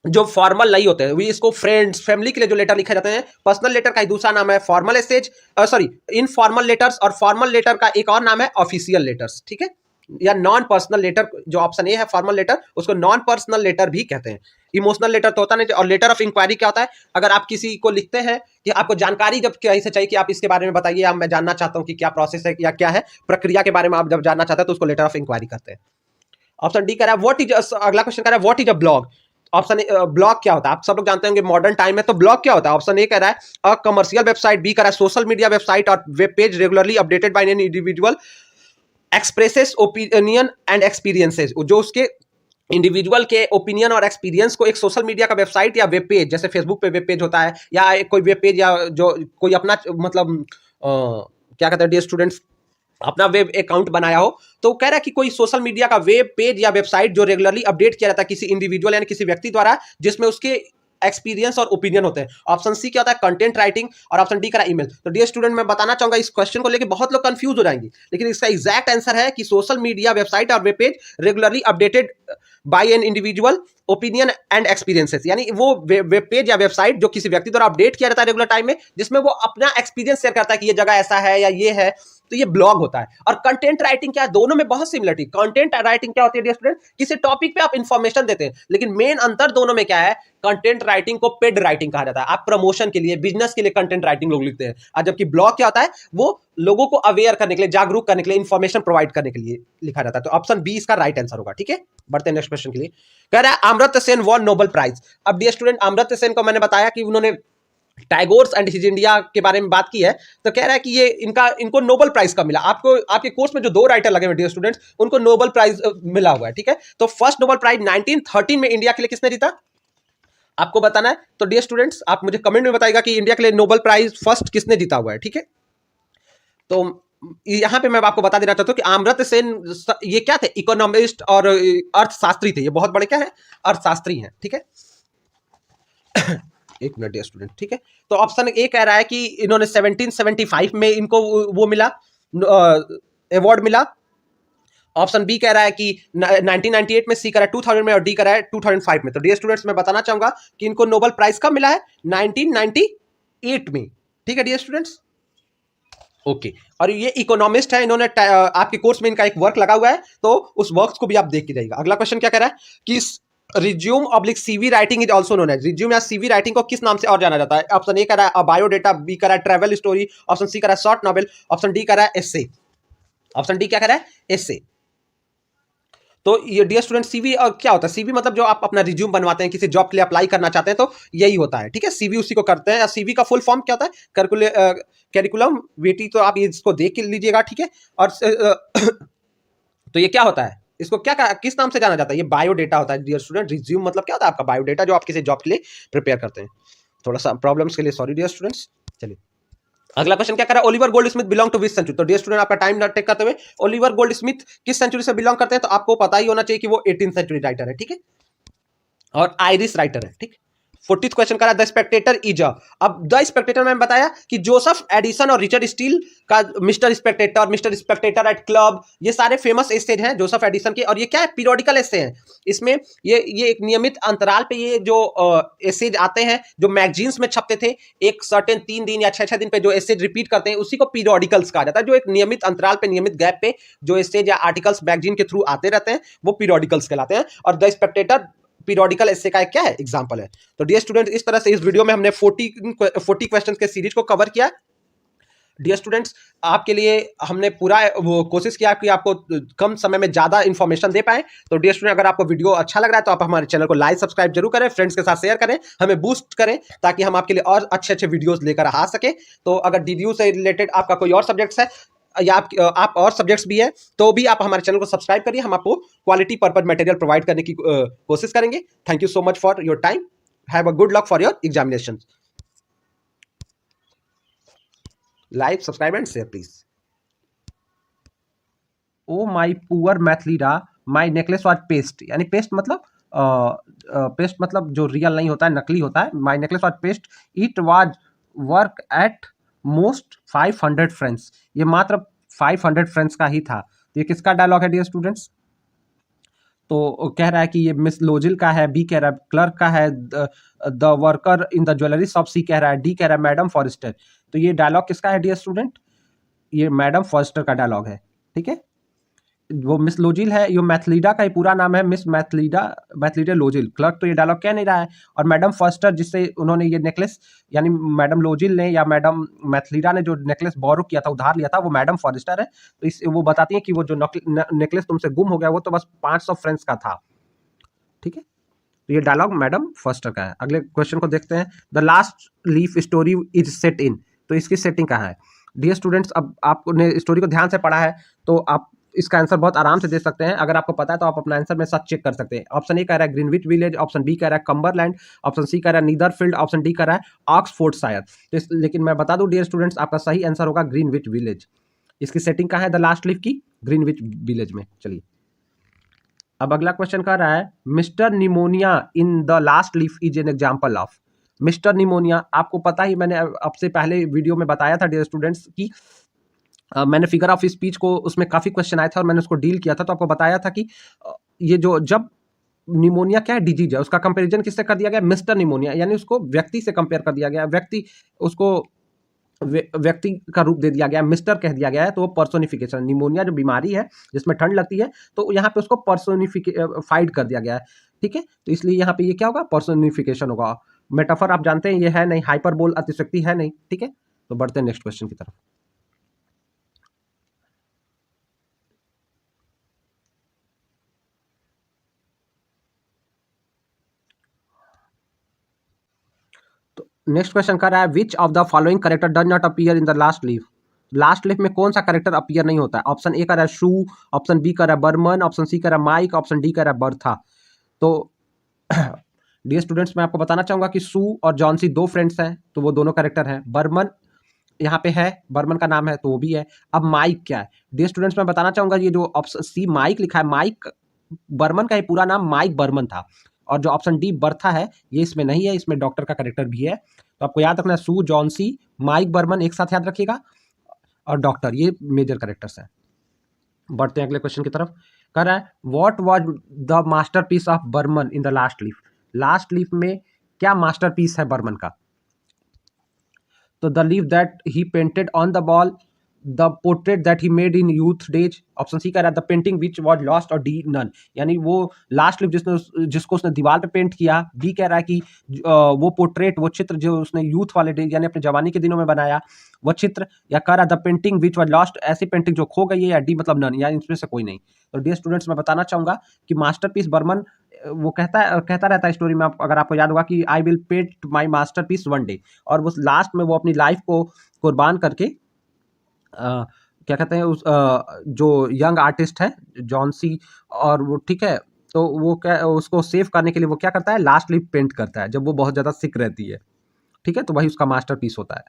जो फॉर्मल नहीं होते हैं, इसको फ्रेंड्स फैमिली के लिए जो लेटर लिखे जाते हैं, पर्सनल लेटर का ही दूसरा नाम है formal essays, sorry informal letters. और फॉर्मल लेटर का एक और नाम है ऑफिशियल लेटर्स। ठीक है, या नॉन पर्सनल लेटर, जो ऑप्शन ए है फॉर्मल लेटर, उसको नॉन पर्सनल लेटर भी कहते हैं। इमोशनल लेटर तो होता नहीं। और लेटर ऑफ इंक्वायरी क्या होता है, अगर आप किसी को लिखते हैं कि आपको जानकारी जब कहीं से चाहिए कि आप इसके बारे में बताइए, या मैं जानना चाहता हूं कि क्या प्रोसेस है या क्या है प्रक्रिया के बारे में आप जब जानना चाहते हैं तो उसको लेटर ऑफ इंक्वायरी करते हैं। ऑप्शन डी कह रहा है व्हाट इज, अगला क्वेश्चन कह रहा है what is a blog. Option blog क्या होता है, आप सब लोग जानते होंगे मॉडर्न टाइम में तो ब्लॉग क्या होता है। ऑप्शन ए कह रहा है अ कमर्शियल वेबसाइट, बी कह रहा है सोशल मीडिया वेबसाइट और web page regularly updated by an individual expresses opinion and experiences, जो उसके इंडिविजुअल के ओपिनियन और एक्सपीरियंस को एक सोशल मीडिया का वेबसाइट या वेब पेज, जैसे फेसबुक पे वेब पेज होता है या कोई वेब पेज या जो कोई अपना मतलब क्या कहते हैं डियर स्टूडेंट्स अपना वेब अकाउंट बनाया हो, तो कह रहा है कि कोई सोशल मीडिया का वेब पेज या वेबसाइट जो रेगुलरली अपडेट किया जाता है किसी इंडिविजुअल यानी किसी व्यक्ति द्वारा, जिसमें उसके एक्सपीरियंस और ओपिनियन होते हैं। ऑप्शन सी क्या होता है कंटेंट राइटिंग और ऑप्शन डी करा ईमेल। तो डियर स्टूडेंट मैं बताना चाहूंगा इस क्वेश्चन को लेकर बहुत लोग कंफ्यूज हो जाएंगे, लेकिन इसका एग्जैक्ट आंसर है कि सोशल मीडिया वेबसाइट और web page regularly updated by an individual opinion and experiences, यानी वो वेब पेज या वेबसाइट जो किसी व्यक्ति द्वारा अपडेट किया जाता है रेगुलर टाइम में, जिसमें वो अपना एक्सपीरियंस शेयर करता है कि ये जगह ऐसा है या ये है, तो ये ब्लॉग होता है। और कंटेंट राइटिंग क्या है, दोनों में बहुत सिमिलरिटी। कंटेंट राइटिंग क्या होती है डियर स्टूडेंट, किसी टॉपिक पे आप इंफॉर्मेशन देते हैं, लेकिन मेन अंतर दोनों में क्या है, कंटेंट राइटिंग को पेड राइटिंग कहा जाता है। आप प्रमोशन के लिए, बिजनेस के लिए कंटेंट राइटिंग लोग लिखते हैं, और जबकि ब्लॉग क्या होता है, वो लोगों को अवेयर करने के लिए, जागरूक करने के लिए, इंफॉर्मेशन प्रोवाइड करने के लिए लिखा जाता है। तो ऑप्शन बी इसका राइट आंसर होगा। ठीक है, बढ़ते हैं नेक्स्ट क्वेश्चन के लिए। कह रहा है Amartya Sen won Nobel prize. अब डियर स्टूडेंट अमर्त्य सेन को मैंने बताया कि उन्होंने टैगोर्स एंड हिज इंडिया के बारे में बात की है, तो कह रहा है कि ये इनको नोबेल प्राइज का मिला। आपको आपके कोर्स में जो दो राइटर लगे हुए डियर स्टूडेंट्स, उनको नोबेल प्राइज मिला हुआ है। ठीक है, तो फर्स्ट नोबेल प्राइज 1913 में इंडिया के लिए किसने जीता, आपको बताना है। तो डियर स्टूडेंट्स आप मुझे कमेंट में बताइएगा कि इंडिया के लिए नोबेल प्राइज फर्स्ट किसने जीता हुआ है। ठीक है, तो यहां पे मैं आपको बता देना चाहता हूं कि अमर्त्य सेन ये क्या थे, इकोनॉमिस्ट और अर्थशास्त्री थे। ये बहुत बड़े क्या है, अर्थशास्त्री हैं। ठीक है, एक मिनट डियर स्टूडेंट। ठीक है, तो ऑप्शन ए कह रहा है कि इन्होंने 1775 में इनको वो मिला, अवार्ड मिला। ऑप्शन बी कह रहा है कि 1998 में, सी कह रहा है 2000 में और डी कह रहा है 2005 में। तो डियर स्टूडेंट्स मैं बताना चाहूंगा कि इनको नोबेल प्राइज कब मिला है, 1998 में। ठीक है डियर स्टूडेंट्स, ओके। और ये इकोनॉमिस्ट है, इन्होंने आपके कोर्स में इनका एक वर्क लगा हुआ है, तो उस वर्क को भी आप देख के जाइएगा। अगला क्वेश्चन क्या कह रहा है कि resume oblique CV writing is also known as, resume या सीवी राइटिंग को किस नाम से और जाना जाता है। ऑप्शन ए कह रहा है बायोडेटा, बी कह रहा है ट्रैवल स्टोरी, ऑप्शन सी कह रहा है शॉर्ट नॉवेल, ऑप्शन डी कह रहा है एस्से। ऑप्शन डी क्या कह रहा है, एस्से। तो ये डियर स्टूडेंट सीवी क्या होता है, सीवी मतलब जो आप अपना रिज्यूम बनवाते हैं, किसी जॉब के लिए अप्लाई करना चाहते हैं, तो यही होता है। ठीक है, सीवी उसी को करते हैं। सीवी का फुल फॉर्म क्या होता है, करिकुलम वेटी, तो आप इसको देख लीजिएगा। ठीक है, और तो ये क्या होता है, इसको क्या किस नाम से जाना जाता है, ये बायोडेटा होता है डियर स्टूडेंट। रिज्यूम मतलब क्या होता है आपका बायोडेटा, जो आप किसी जॉब के लिए प्रिपेयर करते हैं। थोड़ा सा प्रॉब्लम्स के लिए सॉरी डियर स्टूडेंट्स। चलिए अगला क्वेश्चन क्या कर रहा है, Oliver Goldsmith belong to which century. तो डियर स्टूडेंट आपका टाइम ना टेक करते हुए, ओलिवर गोल्ड स्मिथ किस सेंचुरी से बिलोंग करते हैं, तो आपको पता ही होना चाहिए कि वो 18th सेंचुरी राइटर है। ठीक है, और आयरिश राइटर है। ठीक, 40th क्वेश्चन करा द स्पेक्टेटर इज अ। अब द स्पेक्टेटर में बताया कि जोसेफ एडिसन और रिचर्ड स्टील का मिस्टर स्पेक्टेटर एट क्लब, ये सारे फेमस एसेज हैं जोसेफ एडिसन के, और ये क्या है, पीरियोडिकल एसे हैं। इसमें ये एक नियमित अंतराल पे ये जो एसेज आते हैं, जो मैगजीन्स में छपते थे, एक सर्टेन 3 दिन या 6 दिन पे जो एसेज रिपीट करते हैं, उसी को पीरियोडिकल्स कहा जाता है। जो एक नियमित अंतराल पे, नियमित गैप पे जो एसेज या आर्टिकल्स मैगजीन के थ्रू आते रहते हैं, वो पीरियोडिकल्स कहलाते हैं। और द स्पेक्टेटर पीरियोडिकल एसे का क्या है, एग्जांपल है। तो डियर स्टूडेंट इस तरह से इस वीडियो में हमने 40 क्वेश्चंस के सीरीज को कवर किया। डियर स्टूडेंट्स, आपके लिए हमने पूरा वो कोशिश किया कि आपको कम समय में ज़्यादा इन्फॉर्मेशन दे पाए। तो डियर स्टूडेंट, अगर आपको वीडियो अच्छा लग रहा है तो आप हमारे चैनल को लाइक सब्सक्राइब जरूर करें, फ्रेंड्स के साथ शेयर करें, हमें बूस्ट करें ताकि हम आपके लिए और अच्छे अच्छे वीडियोस लेकर आ सके। तो अगर डीडीयू से रिलेटेड आपका कोई और सब्जेक्ट्स है या आप और सब्जेक्ट्स भी है तो भी आप हमारे चैनल को सब्सक्राइब करिए, हम आपको क्वालिटी पर्पज मटेरियल प्रोवाइड करने की कोशिश करेंगे। Thank you so much for your time. Have a good luck for your examination. Like subscribe and share please. Oh my poor Mathilde, my necklace was paste, यानी पेस्ट मतलब पेस्ट मतलब जो रियल नहीं होता है, नकली होता है। My necklace was paste, it was worth at most 500 francs, ये मात्र 500 फ्रेंड्स का ही था। तो ये किसका डायलॉग है डियर स्टूडेंट्स? तो कह रहा है कि ये मिस लोजिल का है, बी कह रहा है क्लर्क का है, the worker in the jewellery shop C कह रहा है, डी कह रहा है मैडम फॉरेस्टर। तो ये डायलॉग किसका है डियर स्टूडेंट? ये मैडम फॉरेस्टर का डायलॉग है। ठीक है, वो मिस लोजिल है, ये मैथलीडा का ही पूरा नाम है मिस मैथलीडा, मैथलीडा लोजिल। क्लर्क तो ये डायलॉग कह नहीं रहा है। और मैडम फॉस्टर जिससे उन्होंने ये नेकलेस, यानी मैडम लोजिल ने या मैडम मैथलीडा ने जो नेकलेस बोरो किया था, उधार लिया था, वो मैडम फॉरेस्टर है। तो इस वो बताती है कि वो जो नेकलेस तुमसे गुम हो गया वो तो बस 500 फ्रेंड्स का था। ठीक है, तो ये डायलॉग मैडम फॉस्टर का है। अगले क्वेश्चन को देखते हैं। The last leaf story is set in, तो इसकी सेटिंग कहाँ है डियर स्टूडेंट्स? अब आपने स्टोरी को ध्यान से पढ़ा है तो आप इसका आंसर बहुत आराम से दे सकते हैं। अगर आपको पता है तो आप अपना आंसर मेरे साथ चेक कर सकते हैं। ऑप्शन ए कह रहा है ग्रीनविच विलेज, ऑप्शन बी कह रहा है कम्बरलैंड, ऑप्शन सी कह रहा है नीदरफील्ड, ऑप्शन डी कह रहा है ऑक्सफोर्ड शायर। तो लेकिन मैं बता दूं डियर स्टूडेंट्स, आपका सही आंसर होगा ग्रीनविच विलेज। इसकी सेटिंग कहाँ है द लास्ट लीफ की? ग्रीनविच विलेज में। चलिए, अब अगला क्वेश्चन कर रहा है mister pneumonia in the last leaf is an example of. Mister pneumonia, आपको पता ही, मैंने आपसे पहले वीडियो में बताया था डियर स्टूडेंट्स की मैंने फिगर ऑफ स्पीच को, उसमें काफी क्वेश्चन आए थे और मैंने उसको डील किया था। तो आपको बताया था कि ये जो जब निमोनिया क्या है, डिजीज है, उसका कंपैरिजन किससे कर दिया गया? मिस्टर निमोनिया, यानी उसको व्यक्ति से कंपेयर कर दिया गया। व्यक्ति, उसको व्यक्ति का रूप दे दिया गया, मिस्टर कह दिया गया है। तो वो पर्सोनिफिकेशन, निमोनिया जो बीमारी है जिसमें ठंड लगती है, तो यहाँ पे उसको पर्सोनिफाइड कर दिया गया है। ठीक है, तो इसलिए यहाँ पे ये क्या होगा? पर्सोनिफिकेशन होगा। मेटाफर आप जानते हैं ये है नहीं, हाइपरबोल अतिशयोक्ति है नहीं। ठीक है, तो बढ़ते हैं नेक्स्ट क्वेश्चन की तरफ। तो नेक्स्ट क्वेश्चन कर रहा है which of the following character does not appear in the last leaf. Last leaf में कौन सा करेक्टर अपीयर नहीं होता है? ऑप्शन ए कर रहा है शू, ऑप्शन बी कर रहा है बर्मन, ऑप्शन सी कर रहा है माइक, ऑप्शन डी कर रहा है बर्था। तो डियर स्टूडेंट्स, मैं आपको बताना चाहूंगा कि सू और जॉनसी दो फ्रेंड्स हैं, तो वो दोनों करेक्टर हैं। बर्मन यहाँ पे है, बर्मन का नाम है तो वो भी है। अब माइक क्या है डियर स्टूडेंट्स? मैं बताना चाहूंगा ये जो ऑप्शन सी माइक लिखा है, माइक बर्मन का ही पूरा नाम माइक बर्मन था। और जो ऑप्शन डी बर्था है ये इसमें नहीं है, इसमें डॉक्टर का करेक्टर भी है। तो आपको याद रखना है सू जॉनसी माइक बर्मन एक साथ याद रखिएगा, और डॉक्टर, ये मेजर करेक्टर्स हैं। बढ़ते हैं अगले क्वेश्चन की तरफ। कह रहा है what was the masterpiece of Behrman in the last leaf. Last leaf में क्या मास्टरपीस है बर्मन का? तो the leaf that he painted on the wall, the portrait that he made in youth days, option C कह रहा है the painting which was lost, और डी नन, यानी वो लास्ट लीफ जिसको उसने दीवार पे पेंट किया। डी कह रहा है कि वो पोर्ट्रेट, वो चित्र जो उसने यूथ वाले डेज यानी अपने जवानी के दिनों में बनाया वो चित्र, या कह रहा है the painting which was lost, ऐसी पेंटिंग जो खो गई है, या डी मतलब नन, या इनमें से कोई नहीं। तो डियर स्टूडेंट्स, मैं बताना चाहूंगा कि मास्टरपीस बर्मन, वो कहता रहता है स्टोरी में, अगर आपको याद होगा कि I will paint my masterpiece one day, और वो लास्ट में वो अपनी लाइफ को कुर्बान करके क्या कहते हैं उस जो यंग आर्टिस्ट है जॉनसी, और वो, ठीक है, तो वो क्या, उसको सेव करने के लिए वो क्या करता है, लास्ट लिप पेंट करता है जब वो बहुत ज्यादा सिक रहती है। ठीक है, तो वही उसका मास्टरपीस होता है।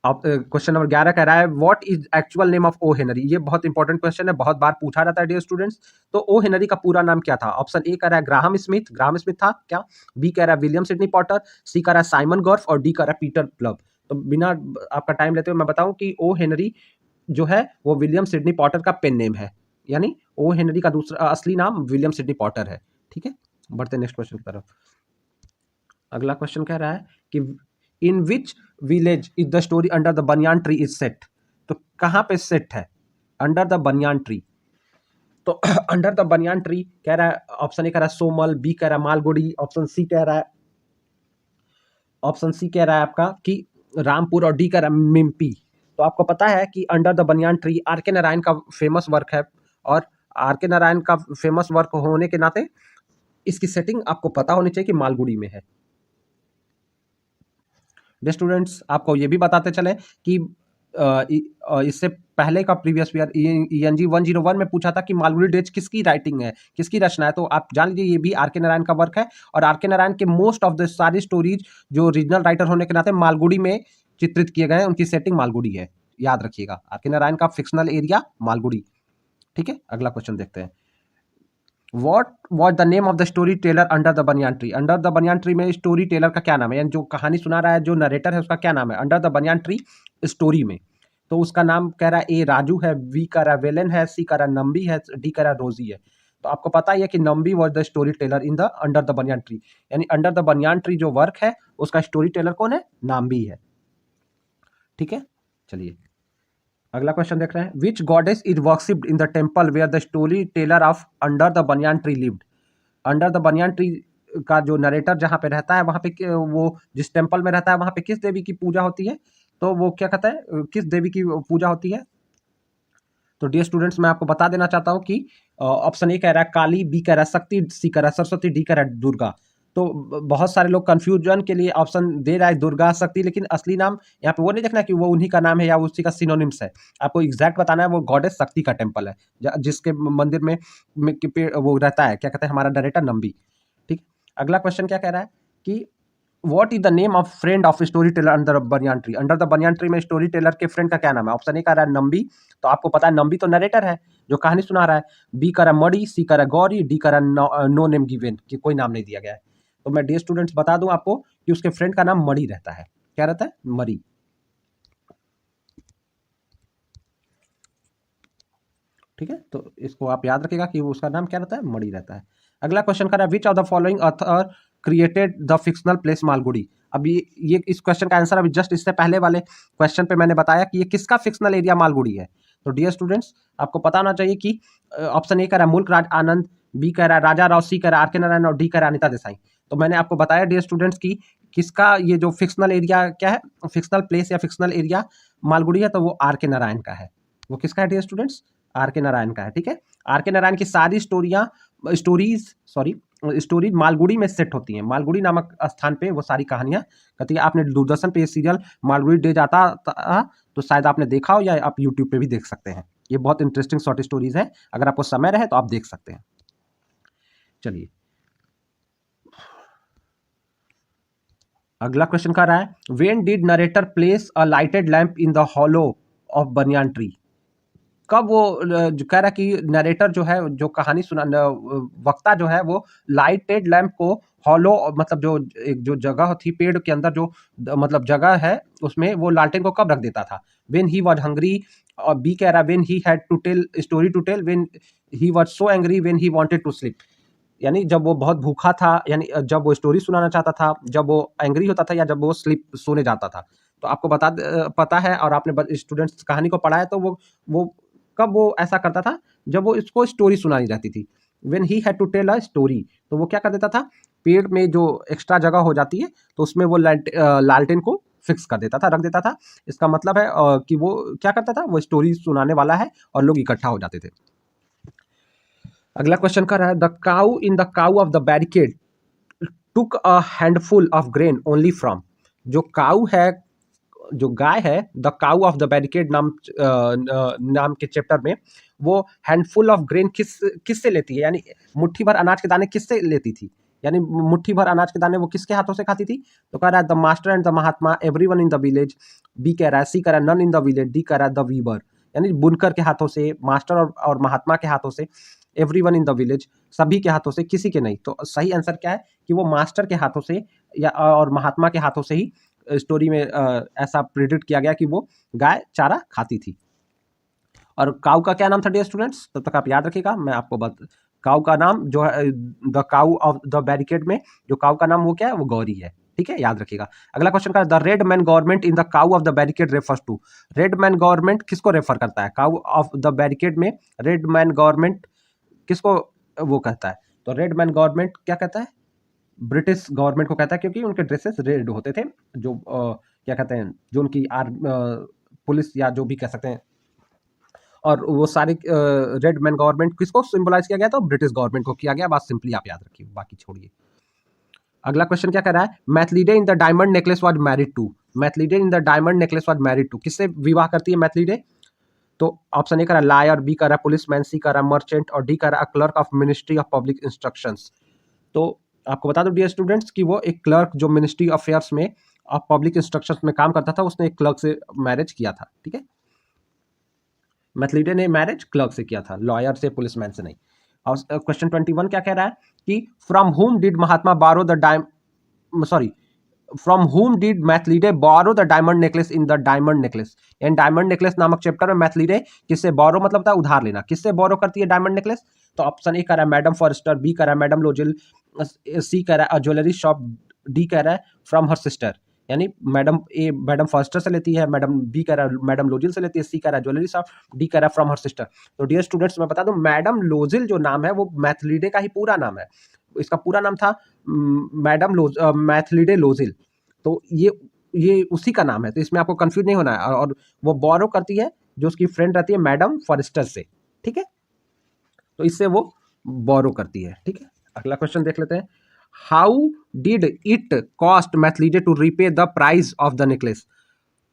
अब क्वेश्चन नंबर 11 कह रहा है what is actual name of O Henry. ये बहुत इंपॉर्टेंट क्वेश्चन है, बहुत बार पूछा जाता है डियर स्टूडेंट्स। तो ओ हेनरी का पूरा नाम क्या था? ऑप्शन ए कह रहा है ग्राहम स्मिथ, ग्राहम स्मिथ था क्या? बी कह रहा है विलियम सिडनी पॉटर, सी कह रहा है साइमन गॉर्फ, और डी कह रहा है पीटर प्लब। तो बिना आपका टाइम लेते हुए मैं बताऊं कि ओ हेनरी जो है वो विलियम सिडनी पॉटर का पेन नेम है, यानी ओ हेनरी का दूसरा असली नाम विलियम सिडनी पॉटर है। ठीक है, बढ़ते नेक्स्ट क्वेश्चन की तरफ। अगला क्वेश्चन कह रहा है कि in which village is the story under the banyan tree is set. तो कहाँ पे सेट है अंडर द बनियान ट्री? तो अंडर द बनियान ट्री कह रहा है, ऑप्शन ए कह रहा है सोमल, बी कह रहा है मालगुडी, ऑप्शन सी कह रहा है आपका कि रामपुर और डी का मिम्पी। तो आपको पता है कि under the banyan tree R K Narayan का फेमस वर्क है, और आर के नारायण का फेमस वर्क होने के नाते इसकी सेटिंग आपको पता होनी चाहिए कि मालगुड़ी में है। स्टूडेंट्स, आपको ये भी बताते चले कि इससे पहले का प्रीवियस ईयर ENG 101 में पूछा था कि मालगुड़ी डेज किसकी राइटिंग है, किसकी रचना है। तो आप जान लीजिए ये भी आर के नारायण का वर्क है, और आर के नारायण के मोस्ट ऑफ द सारी स्टोरीज जो रीजनल राइटर होने के नाते मालगुड़ी में चित्रित किए गए हैं, उनकी सेटिंग मालगुड़ी है, याद रखिएगा। आर के नारायण का फिक्शनल एरिया मालगुड़ी। ठीक है, अगला क्वेश्चन देखते हैं। What was the name of the story Taylor under the banyan tree. Under the banyan tree में स्टोरी टेलर का क्या नाम है, यानी जो कहानी सुना रहा है, जो नरेटर है, उसका क्या नाम है under the banyan tree story में। तो उसका नाम कह रहा है ए राजू है, बी कह रहा है वेलन है, सी कह रहा है नंबी है, डी कह रहा है रोजी है। तो आपको पता ही है कि Nambi was the story Taylor in the under the banyan tree, यानी अंडर द बनियान ट्री जो वर्क है उसका स्टोरी टेलर कौन है, नाम्बी है। ठीक है, चलिए अगला क्वेश्चन देख रहे हैं। Which goddess is worshipped in the temple where the story teller of under the banyan tree lived. Under the banyan tree का जो नरेटर जहाँ पे रहता है, वहाँ पे वो जिस टेम्पल में रहता है, वहाँ पे किस देवी की पूजा होती है, तो वो क्या कहता है, किस देवी की पूजा होती है। तो डियर स्टूडेंट्स, मैं आपको बता देना चाहता हूँ कि ऑप्शन ए कह रहा है काली, बी कह रहा है शक्ति, सी कह रहा है सरस्वती, डी कह रहा है दुर्गा। तो बहुत सारे लोग कंफ्यूजन के लिए ऑप्शन दे रहा है दुर्गा शक्ति, लेकिन असली नाम यहाँ पे वो नहीं देखना कि वो उन्हीं का नाम है या उसी का सिनोनिम्स है। आपको एग्जैक्ट बताना है वो गॉडेस शक्ति का टेम्पल है, जिसके मंदिर में वो रहता है, क्या कहते हैं हमारा डायरेक्टर नंबी। ठीक, अगला क्वेश्चन क्या कह रहा है कि what is the name of friend of story teller under banyan tree. Under the banyan tree में स्टोरी टेलर के फ्रेंड का क्या नाम है। ऑप्शन ए कह रहा है नंबी, तो आपको पता है नंबी तो नरेटर है जो कहानी सुना रहा है। बी कह रहा है मड़ी, सी कह रहा है गौरी, डी कह रहा है नो नेम गिवन, कि कोई नाम नहीं दिया गया है। तो मैं डियर स्टूडेंट्स बता दूं आपको कि उसके फ्रेंड का नाम मड़ी रहता है। क्या रहता है, मरी। ठीक है, तो इसको आप याद रखिएगा कि उसका नाम क्या रहता है, मड़ी रहता है। अगला क्वेश्चन कर रहा है which of the following author created the fictional place Malgudi. अभी ये इस क्वेश्चन का आंसर अभी जस्ट इससे पहले वाले क्वेश्चन पे मैंने बताया कि ये किसका फिक्शनल एरिया मालगुड़ी है। तो डियर स्टूडेंट्स, आपको पता होना चाहिए कि ऑप्शन ए कह रहा है मुल्क राज आनंद, बी कह रहा है राजा राव, सी कह रहा है आर के नारायण और डी कह रहा है अनिता देसाई। तो मैंने आपको बताया डियर स्टूडेंट्स की किसका ये जो फिक्शनल एरिया क्या है, फिक्शनल प्लेस या फिक्शनल एरिया मालगुड़ी है, तो वो आर के नारायण का है। वो किसका है dear students, are K Narayan का है। ठीक है, आर के नारायण की सारी स्टोरीज मालगुड़ी में सेट होती हैं। मालगुड़ी नामक स्थान पे वो सारी कहानियां कहती है। आपने दूरदर्शन पे ये सीरियल मालगुड़ी डेज आता था, तो शायद आपने देखा हो, या आप यूट्यूब पे भी देख सकते हैं। ये बहुत इंटरेस्टिंग शॉर्ट स्टोरीज है, अगर आपको समय रहे तो आप देख सकते हैं। चलिए अगला क्वेश्चन का रहा है when did narrator place a lighted lamp in the hollow of banyan tree. कब वो जो कह रहा है कि नरेटर जो है, जो कहानी सुना वक्ता जो है, वो लाइटेड लैंप को हॉलो, मतलब जो एक जो जगह थी पेड़ के अंदर, जो मतलब जगह है उसमें वो लालटेन को कब रख देता था। व्हेन ही वाज हंग्री, और बी कह रहा है when he had to tell story to tell, when he was so angry, when he wanted to sleep. यानी जब वो बहुत भूखा था, यानी जब वो स्टोरी सुनाना चाहता था, जब वो एंग्री होता था, या जब वो स्लीप सोने जाता था। तो आपको पता है, और आपने स्टूडेंट्स कहानी को पढ़ा है, तो वो कब वो ऐसा करता था, जब वो इसको स्टोरी सुनाई जाती थी। When he had to tell a story, तो वो क्या कर देता था, पेड़ में जो एक्स्ट्रा जगह हो जाती है, तो उसमें वो लालटेन को फिक्स कर देता था, रख देता था। इसका मतलब है कि वो क्या करता था, वो स्टोरी सुनाने वाला है, और लोग इकट्ठा हो जाते थे। अगला क्वेश्चन कर रहा है the cow in the cow of the barricade took a handful of grain only from. जो काउ है, जो गाय है, the cow of the barricade नाम के चैप्टर में, वो हैंडफुल ऑफ ग्रेन किससे लेती है, यानी मुट्ठी भर अनाज के दाने किससे लेती थी, यानी मुट्ठी भर अनाज के दाने वो किसके हाथों से खाती थी। तो कह रहा है the master and the Mahatma, everyone in the village. B कह रहा है, सी कह रहा है none in the village, D कह रहा है द वीवर, यानी बुनकर के हाथों से, मास्टर और महात्मा के हाथों से, एवरीवन इन द विलेज सभी के हाथों से, किसी के नहीं। तो सही आंसर क्या है कि वो मास्टर के हाथों से या और महात्मा के हाथों से ही स्टोरी में ऐसा प्रिडिक्ट किया गया कि वो गाय चारा खाती थी। और काऊ का क्या नाम था डियर स्टूडेंट्स, तब तक आप याद रखिएगा। मैं आपको काऊ का नाम जो है the cow of the barricade में जो काऊ का नाम वो क्या है, वो गौरी है। ठीक है, याद रखिएगा। अगला क्वेश्चन का the red man government in the cow of the barricade refers to. Red man government किसको रेफर करता है, काऊ ऑफ द बैरिकेड में रेड मैन गवर्नमेंट किसको वो कहता है। तो रेड मैन गवर्नमेंट क्या कहता है, ब्रिटिश गवर्नमेंट को कहता है, क्योंकि उनके ड्रेसेस रेड होते थे, जो क्या कहते हैं, जो उनकी पुलिस या जो भी कह सकते हैं, और वो सारी रेड मैन गवर्नमेंट किसको सिंबलाइज किया गया था? ब्रिटिश गवर्नमेंट को किया गया। बात सिंपली आप याद रखिए, बाकी छोड़िए। अगला क्वेश्चन क्या कह रहा है? Mathilde in the diamond necklace was married to. Mathilde in the diamond necklace was married to, किससे विवाह करती है मैथलीडे? तो ऑप्शन ए कह रहा है लायर, बी कह रहा है पुलिसमैन, सी कह रहा है मर्चेंट, और डी कह रहा है clerk of ministry of public instructions. तो आपको बता दो डियर स्टूडेंट्स कि वो एक क्लर्क जो मिनिस्ट्री अफेयर्स में ऑफ पब्लिक इंस्ट्रक्शंस में काम करता था, उसने एक क्लर्क से मैरिज किया था। ठीक है, मैथलीडे ने मैरिज क्लर्क से किया था, लॉयर से, पुलिसमैन से नहीं। और क्वेश्चन 21 क्या कह रहा है कि फ्रॉम हुम डिड महात्मा borrow the from whom did Mathilde borrow the diamond necklace in the diamond necklace. And diamond necklace नामक चैप्टर में मैथलीडे किससे बोरो मतलब था उधार लेना, किससे बोरो करती है डायमंड नेकलेस? तो ऑप्शन ए कह रहा है मैडम फॉरेस्टर, बी कह रहा है मैडम लोजिल, सी कह रहा है ज्वेलरी शॉप, डी कह रहा है फ्रॉम हर सिस्टर। यानी मैडम ए मैडम फॉरेस्टर से लेती है, मैडम बी कह रहा है मैडम लोजिल से लेती है, सी कह रहा है ज्वेलरी शॉप, डी कह रहा है फ्रॉम हर सिस्टर। तो डियर स्टूडेंट्स मैं बता दूं, मैडम लोजिल जो नाम है वो मैथलीडे का ही पूरा नाम है। इसका पूरा नाम था मैथलीडे लोजिल। तो ये उसी का नाम है, तो इसमें आपको कंफ्यूज नहीं होना है। और वो बोरो करती है जो उसकी फ्रेंड रहती है मैडम फॉरेस्टर से। ठीक है, तो इससे वो बोरो करती है। ठीक है, अगला क्वेश्चन देख लेते हैं। How did it cost Mathilde to repay the price of the necklace,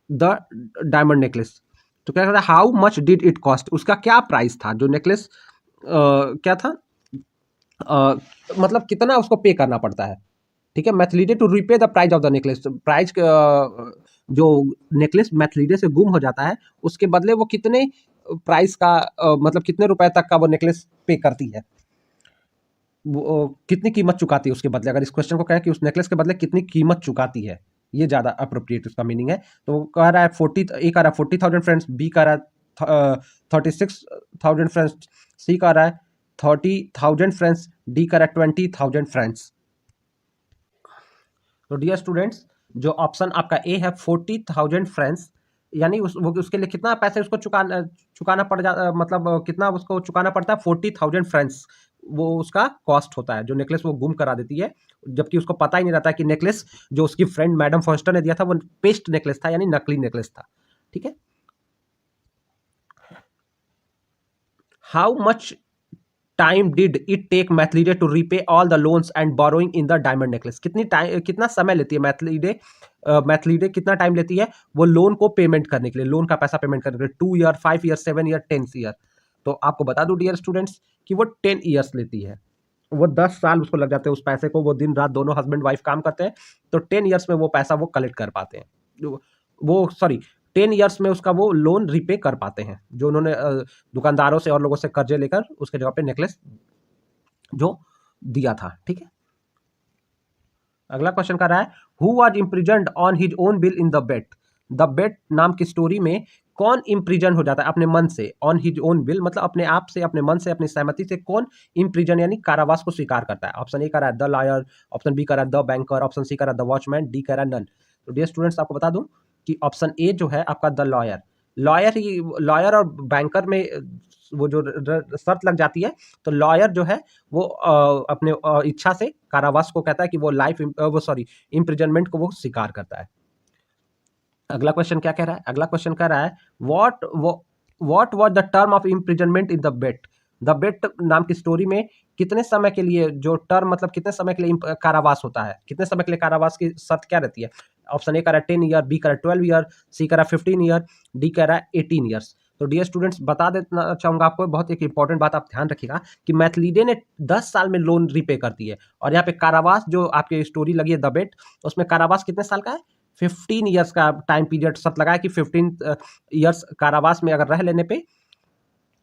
the diamond necklace? तो क्या कहता है, how much did it cost, उसका क्या प्राइस था? जो नेकलेस क्या था, मतलब कितना उसको पे करना पड़ता है। ठीक है, Mathilde to repay the price of the necklace, price जो नेकलेस मैथलीडे से गुम हो जाता है उसके बदले वो कितने प्राइस का मतलब कितने रुपए तक का वो नेकलेस पे करती है, वो कितनी कीमत चुकाती है उसके बदले। अगर इस क्वेश्चन को कहें कि उस नेकलेस के बदले कितनी कीमत चुकाती है, ये ज्यादा अप्रोप्रिएट उसका मीनिंग है। तो वो कह रहा है 40, ए कह रहा है 40,000 फ्रेंड्स, बी कह रहा है 36,000 फ्रेंड्स, सी कह रहा है 30,000 फ्रेंड्स, डी कह रहा है 20,000 फ्रेंड्स। तो डियर स्टूडेंट्स जो ऑप्शन आपका ए है 40,000 फ्रेंड्स, यानी उसके लिए कितना पैसे उसको चुकाना पड़ जाता, मतलब कितना उसको चुकाना पड़ता है? 40,000 फ्रेंड्स वो उसका कॉस्ट होता है, जो नेकलेस वो गुम करा देती है, जबकि उसको पता ही नहीं रहता कि नेकलेस जो उसकी फ्रेंड मैडम फॉस्टर ने दिया था वो पेस्ट नेकलेस था, यानी नकली नेकलेस था। ठीक है, how much time did it take Mathilde to repay all the loans and borrowing in the diamond necklace? कितना समय लेती है मैथलीडे कितना टाइम लेती है वो लोन को पेमेंट करने के लिए, लोन का पैसा पेमेंट करने के लिए? 2 ईयर, 5 ईयर, 7 ईयर, 10 ईयर? तो आपको बता दूं डियर स्टूडेंट्स कि वो 10 ईयर्स लेती है। वो 10 साल उसको लग जाते हैं उस पैसे को, वो दिन रात दोनों हस्बैंड वाइफ काम करते हैं, तो 10 ईयर्स में वो पैसा वो कलेक्ट कर पाते हैं, वो सॉरी 10 ईयर्स में उसका वो लोन रिपे कर पाते हैं, जो उन्होंने दुकानदारों से और लोगों से कर्जे लेकर उसके जगह पे नेकलेस जो दिया था। ठीक है, अगला क्वेश्चन कर रहा है who was imprisoned on his own bill in the bet. The bet नाम की स्टोरी में कौन इम्प्रिजन हो जाता है अपने मन से? ऑन हिज ओन बिल मतलब अपने आप से, अपने मन से, अपनी सहमति से कौन इम्प्रिजन यानी कारावास को स्वीकार करता है? ऑप्शन ए कर रहा है द लॉयर, ऑप्शन बी कर रहा है द बैंकर, ऑप्शन सी कर रहा है द वॉचमैन, डी कर रहा है नन। तो डियर स्टूडेंट्स आपको बता दूं कि ऑप्शन ए जो है आपका द लॉयर, लॉयर और बैंकर में वो जो शर्त लग जाती है, तो लॉयर जो है वो अपने इच्छा से कारावास को कहता है कि वो इम्प्रिजनमेंट को वो स्वीकार करता है। अगला क्वेश्चन क्या कह रहा है? अगला क्वेश्चन कह रहा है what was the term of imprisonment in the bet. The bet नाम की स्टोरी में कितने समय के लिए जो टर्म मतलब कितने समय के लिए कारावास होता है, कितने समय के लिए कारावास की शर्त क्या रहती है? ऑप्शन ए कह रहा है 10 ईयर, बी कह रहा है 12 ईयर, सी कह रहा है 15 ईयर, डी कह रहा है 18 ईयर्स। तो डियर स्टूडेंट्स बता देना चाहूंगा आपको, बहुत एक इंपॉर्टेंट बात आप ध्यान रखिएगा कि मैथलीडे ने 10 साल में लोन रीपे करती है, और यहाँ पे कारावास जो आपकी स्टोरी लगी है द बेट, उसमें कारावास कितने साल का है? 15 ईयर्स का टाइम पीरियड शर्त लगाया कि 15 ईयर्स कारावास में अगर रह लेने पे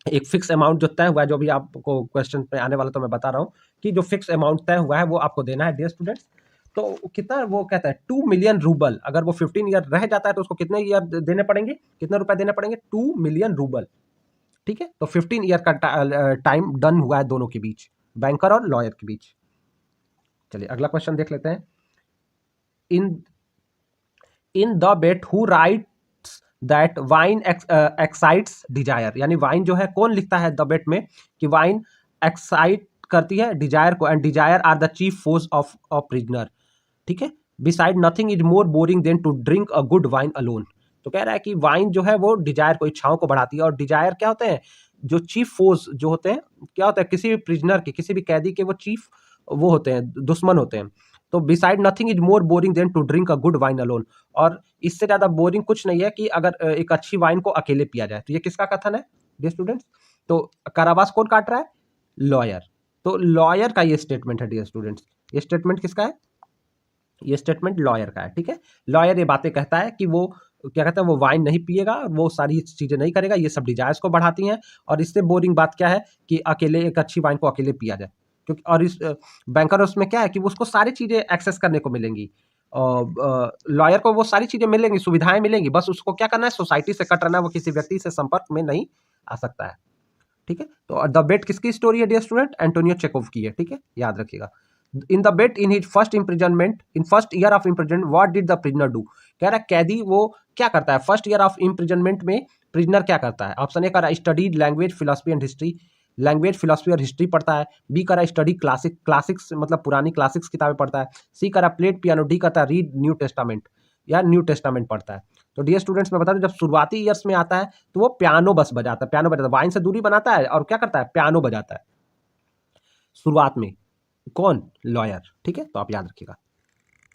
एक फिक्स अमाउंट जो तय हुआ है, जो भी आपको क्वेश्चन पे आने वाला तो मैं बता रहा हूँ कि जो फिक्स अमाउंट तय हुआ है वो आपको देना है डियर स्टूडेंट्स। तो कितना वो कहता है 2 मिलियन रूबल, अगर वो 15 ईयर रह जाता है तो उसको कितने ईयर देने पड़ेंगे, कितने रुपए देने पड़ेंगे? 2 मिलियन रूबल। ठीक है, तो 15 ईयर का टाइम डन हुआ है दोनों के बीच, बैंकर और लॉयर के बीच। चलिए अगला क्वेश्चन देख लेते हैं। In the bet who writes that wine excites desire, यानी वाइन जो है कौन लिखता है द बेट में कि वाइन एक्साइट करती है डिजायर को, and desire are the chief force of a prisoner, ठीक है। Beside nothing is more boring than to drink a good wine alone. तो कह रहा है कि वाइन जो है वो डिजायर को, इच्छाओं को बढ़ाती है, और डिजायर क्या होते हैं, जो चीफ फोर्स जो होते हैं, क्या होता है, किसी भी प्रिजनर के, किसी भी कैदी के वो चीफ वो होते हैं, दुश्मन होते हैं। तो beside nothing is more boring than to drink a good wine alone, और इससे ज्यादा बोरिंग कुछ नहीं है कि अगर एक अच्छी वाइन को अकेले पिया जाए। तो ये किसका कथन है डियर स्टूडेंट्स? तो कारावास कौन काट रहा है? लॉयर। तो लॉयर का ये स्टेटमेंट है डियर स्टूडेंट्स। ये स्टेटमेंट किसका है? ये स्टेटमेंट लॉयर का है, ठीक है। लॉयर ये बातें कहता है कि वो क्या कहता है, वो वाइन नहीं पिएगा, वो सारी चीजें नहीं करेगा, ये सब डिजायर्स को बढ़ाती हैं, और इससे बोरिंग बात क्या है कि अकेले एक अच्छी वाइन को अकेले पिया जाए। क्योंकि और इस बैंकर उसमें क्या है कि उसको सारी चीजें एक्सेस करने को मिलेंगी, और लॉयर को वो सारी चीजें मिलेंगी, सुविधाएं मिलेंगी, बस उसको क्या करना है, सोसाइटी से कट रहना है, वो किसी व्यक्ति से संपर्क में नहीं आ सकता है, ठीक है। तो द बेट किसकी स्टोरी है डियर स्टूडेंट? एंटोनियो चेकोव की है, ठीक है, याद रखिएगा। In the bet in his first imprisonment, in first year of imprisonment, what did the prisoner do? कह रहा है कैदी वो क्या करता है फर्स्ट ईयर ऑफ इम्प्रिजनमेंट में, प्रिजनर क्या करता है? ऑप्शन ए कह रहा है studied language philosophy and history, language philosophy और हिस्ट्री पढ़ता है। बी कह रहा है स्टडी क्लासिक्स मतलब पुरानी क्लासिक्स किताबें पढ़ता है। सी कह रहा है प्लेट पियानो। डी कहता है रीड न्यू टेस्टामेंट या न्यू टेस्टामेंट पढ़ता है। तो डियर स्टूडेंट्स मैं बता दूं, जब शुरुआती ईयर्स में आता है तो वो पियानो बस बजाता है, पियानो बजाता है, वाइन से दूरी बनाता है और क्या करता है, पियानो बजाता है शुरुआत में। कौन? लॉयर, ठीक है। तो आप याद रखिएगा।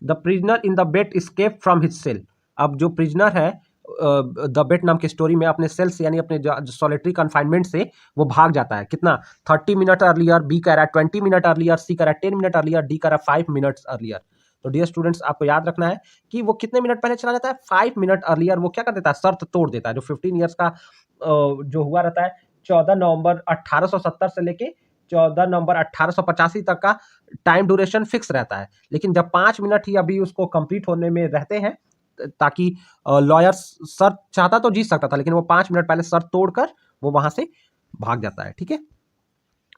The prisoner in the bet escape from his cell. अब जो प्रिजनर है द बेट नाम की स्टोरी में अपने सेल से यानी अपने सॉलिटरी कन्फाइनमेंट से वो भाग जाता है। कितना? 30 मिनट अर्लियर। बी कह रहा है 20 मिनट अर्लियर। सी कह रहा है 10 मिनट अर्लियर। डी कह रहा है 5 मिनट्स अर्लियर। तो डियर स्टूडेंट्स आपको याद रखना है कि वो कितने मिनट पहले चला जाता है, 5 मिनट अर्लियर। वो क्या कर देता है, शर्त तोड़ देता है। जो 15 ईयर्स का जो हुआ रहता है 14 नवंबर 1870 से लेके 14 नवंबर 1885 तक का टाइम ड्यूरेशन फिक्स रहता है, लेकिन जब 5 मिनट ही अभी उसको कंप्लीट होने में रहते हैं, ताकि लॉयर सर चाहता तो जीत सकता था, लेकिन वो 5 मिनट पहले सर तोड़कर वो वहां से भाग जाता है, ठीक है।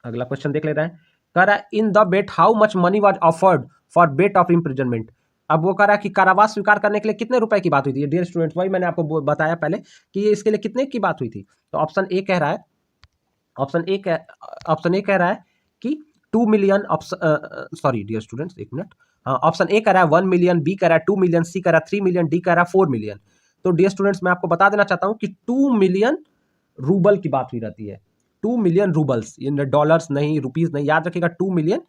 अगला क्वेश्चन देख लेते हैं। कह रहा है in the bet how much money was offered for bet of imprisonment. अब वो कह रहा है कि कारावास स्वीकार करने के लिए कितने रुपए की बात हुई थी। डियर स्टूडेंट्स वही मैंने आपको बताया पहले कि ये इसके लिए कितने की बात हुई थी। तो ऑप्शन ए कह रहा है, ऑप्शन ए कह रहा है कि 2 मिलियन, सॉरी डियर स्टूडेंट्स एक मिनट, हाँ ऑप्शन ए कह रहा है 1 मिलियन, बी कह रहा है 2 मिलियन, सी कह रहा है 3 मिलियन, डी कह रहा है 4 मिलियन। तो डियर स्टूडेंट्स मैं आपको बता देना चाहता हूं कि 2 मिलियन रूबल की बात हुई रहती है। 2 मिलियन रूबल्स, ये डॉलर्स नहीं, रुपीज नहीं, याद रखिएगा 2 मिलियन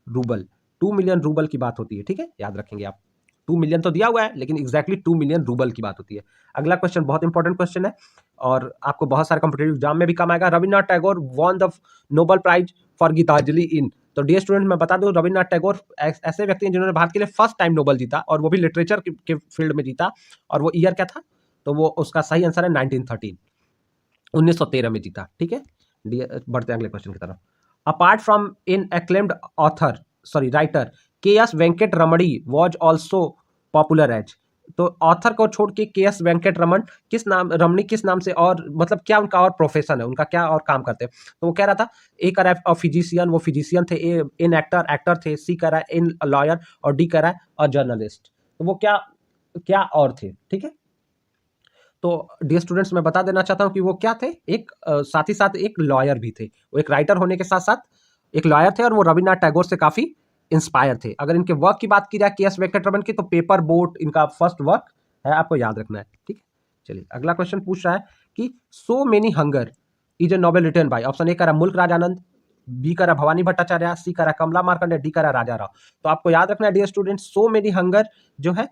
रूबल, 2 मिलियन रूबल की बात होती है, ठीक है, याद रखेंगे आप। 2 मिलियन तो दिया हुआ है लेकिन एग्जैक्टली 2 मिलियन रूबल की बात होती है। अगला क्वेश्चन बहुत इंपॉर्टेंट क्वेश्चन है और आपको बहुत सारे कॉम्पिटेटिव एग्जाम में भी काम आएगा। Rabindranath Tagore won the Nobel prize for Gitanjali in. तो डियर स्टूडेंट मैं बता दूं, रविन्द्रनाथ टैगोर ऐसे व्यक्ति हैं जिन्होंने भारत के लिए फर्स्ट टाइम नोबेल जीता, और वो भी लिटरेचर के फील्ड में जीता। और वो ईयर क्या था? तो वो उसका सही आंसर है 1913, 1913 में जीता, ठीक है। बढ़ते हैं अगले क्वेश्चन की तरफ। Apart from in acclaimed author, sorry writer, के S Venkat Ramani was also popular as. तो ऑथर को छोड़ के के एस वेंकट रमणी किस नाम से, और मतलब क्या उनका और प्रोफेशन है, उनका क्या और काम करते हैं? तो वो कह रहा था, ए कह रहा है फिजिशियन, वो फिजिशियन थे, इन एक्टर थे, सी कह रहा है इन लॉयर, और डी कह रहा है अ जर्नलिस्ट। तो वो क्या और थे, ठीक है। तो डियर स्टूडेंट्स मैं बता देना चाहता हूं कि वो क्या थे, एक साथ ही साथ एक लॉयर भी थे। वो एक राइटर होने के साथ साथ एक लॉयर थे, और वो रविन्द्रनाथ टैगोर से काफी इंस्पायर थे। अगर इनके वर्क की बात की जाए के एस वेंकटरमन की, तो पेपर बोट इनका फर्स्ट वर्क है, आपको याद रखना है, ठीक है। चलिए अगला क्वेश्चन पूछ रहा है कि so many hunger is a novel written by. Option A कह रहा मुल्क राज आनंद, बी कह रहा भवानी भट्टाचार्य, सी कह रहा कमला मार्कंडे, डी कह रहा राजा राव। तो आपको याद रखना है dear student, so many hunger जो है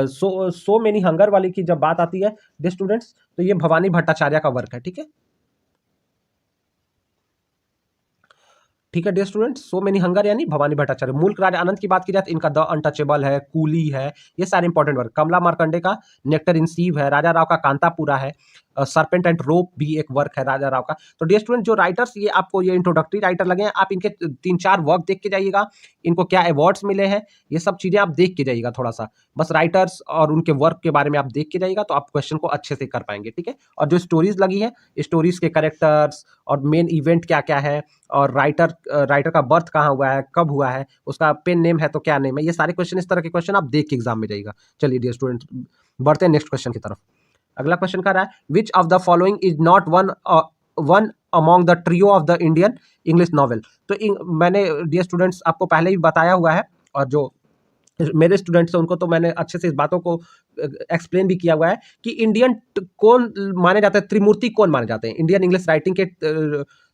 सो मेनी हंगर वाली की जब बात आती है डियर स्टूडेंट्स, तो ये भवानी भट्टाचार्य का वर्क है, ठीक है, ठीक है dear students. So many hunger यानी भवानी भट्टाचार्य। मुल्क राज आनंद की बात की जाए तो इनका द अनटचेबल है, कूली है, ये सारे इंपॉर्टेंट वर्क। कमला मार्कंडे का नेक्टर इन सीव है, राजा राव का कांतापुरा है, सरपेंट एंड रोप भी एक वर्क है राजा राव का। तो डियर स्टूडेंट जो राइटर्स ये आपको ये इंट्रोडक्टरी राइटर लगे हैं, आप इनके 3-4 वर्क देख के जाइएगा, इनको क्या अवार्ड्स मिले हैं, ये सब चीजें आप देख के जाइएगा। थोड़ा सा बस राइटर्स और उनके वर्क के बारे में आप देख के जाइएगा, तो आप क्वेश्चन को अच्छे से कर पाएंगे, ठीक है। और जो स्टोरीज लगी है, स्टोरीज के कैरेक्टर्स और मेन इवेंट क्या क्या है, और राइटर का बर्थ कहाँ हुआ है, कब हुआ है, उसका पेन नेम है तो क्या नेम है, ये सारे क्वेश्चन, इस तरह के क्वेश्चन आप देख के एग्जाम में जाइएगा। चलिए डियर बढ़ते हैं नेक्स्ट क्वेश्चन की तरफ। अगला क्वेश्चन कर रहा है which of the following is not one one among the trio of the Indian English novel. तो मैंने डियर स्टूडेंट्स आपको पहले ही बताया हुआ है, और जो मेरे स्टूडेंट्स हैं उनको तो मैंने अच्छे से इस बातों को एक्सप्लेन भी किया हुआ है कि इंडियन कौन माने जाते हैं, त्रिमूर्ति कौन माने जाते हैं इंडियन इंग्लिश राइटिंग के,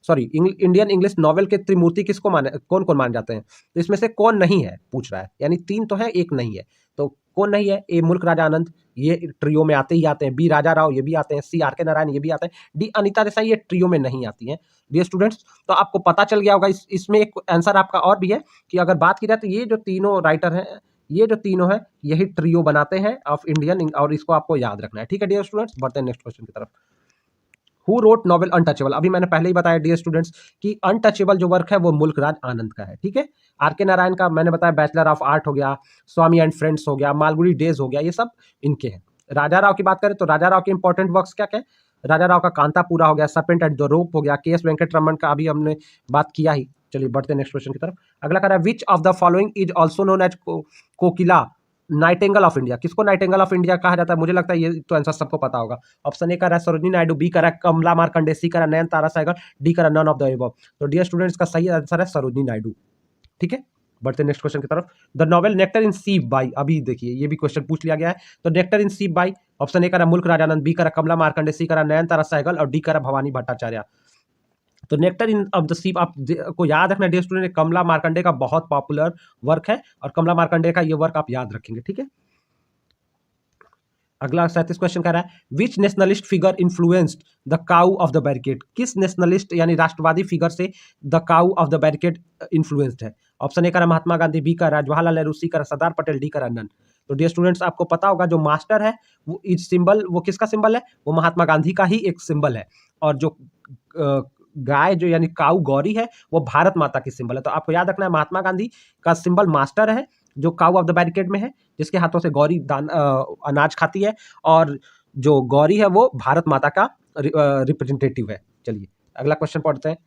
सॉरी इंडियन इंग्लिश नॉवल के त्रिमूर्ति किसको माने, कौन कौन माने जाते हैं। तो इसमें से कौन नहीं है पूछ रहा है, यानी 3 तो है, एक नहीं है। तो कौन नहीं है? ए मुल्क राजा आनंद, ये ट्रियो में आते ही आते हैं। बी राजा राव, ये भी आते हैं। सी आर के नारायण, ये भी आते हैं। डी अनीता देसाई, ये ट्रियो में नहीं आती हैं। डियर स्टूडेंट्स, तो आपको पता चल गया होगा इसमें एक आंसर आपका और भी है कि अगर बात की जाए तो ये जो तीनों राइटर हैं, ये जो तीनों हैं, यही ट्रियो बनाते हैं ऑफ इंडियन, और इसको आपको याद रखना है। ठीक है डियर स्टूडेंट्स, बढ़ते हैं नेक्स्ट क्वेश्चन की तरफ। Who wrote novel untouchable? अभी मैंने पहले ही बताया डियर स्टूडेंट्स कि अनटचेबल जो वर्क है वो मुल्कराज आनंद का है। ठीक है, आर के नारायण का मैंने बताया बैचलर ऑफ आर्ट हो गया, स्वामी एंड फ्रेंड्स हो गया, मालगुडी डेज हो गया, ये सब इनके हैं। राजा राव की बात करें तो राजा राव के इंपॉर्टेंट वर्क्स क्या क्या? राजा राव का कांतापुरा हो गया, सर्पेंट एट द रोप हो गया, के एस वेंकटरमण का अभी हमने बात किया ही। चलिए बढ़ते हैं नेक्स्ट क्वेश्चन की तरफ। अगला कह रहा है which of the following is also known as Kokila nightingale of India? किसको नाइटेंगल ऑफ इंडिया कहा जाता है? मुझे लगता है ये तो आंसर सबको पता होगा। ऑप्शन ए का रहा है सरोजिनी नायडू, बी का रहा है कमला मार्कंडे, सी का रहा है नयनतारा सहगल, डी का रहा है नन ऑफ द अबव। तो डियर स्टूडेंट्स का सही आंसर है सरोजिनी नायडू। ठीक है, बढ़ते नेक्स्ट क्वेश्चन की तरफ। द नॉवेल नेक्टर इन सीप बाई, अभी देखिए ये भी क्वेश्चन पूछ लिया गया है। तो नेक्टर इन सीप बाई, ऑप्शन ए का रहा मुल्क राजानंद, बी का रहा कमला मार्कंडे, सी का रहा नयनतारा सहगल, और डी का रहा भवानी भट्टाचार्य। तो nectar in of the ship आपको याद रखना डियर स्टूडेंट, कमला मार्कंडे का बहुत पॉपुलर वर्क है, और कमला मार्कंडे का ये वर्क आप याद रखेंगे। ठीक है, अगला 37 क्वेश्चन कह रहा है which nationalist figure influenced the cow of the barricade? किस नेशनलिस्ट यानी राष्ट्रवादी फिगर से the cow of the barricade influenced है? ऑप्शन ए का महात्मा गांधी, बी का जवाहरलाल नेहरू, सी का सरदार पटेल, डी का नन। तो डियर स्टूडेंट्स आपको पता होगा जो मास्टर है वो इस सिंबल, वो किसका सिंबल है? वो महात्मा गांधी का ही एक सिंबल है। और जो गाय जो यानी काउ गौरी है वो भारत माता की सिंबल है। तो आपको याद रखना है महात्मा गांधी का सिंबल मास्टर है, जो काउ ऑफ द बैरिकेड में है, जिसके हाथों से गौरी अनाज खाती है, और जो गौरी है वो भारत माता का रिप्रेजेंटेटिव है। चलिए अगला क्वेश्चन पढ़ते हैं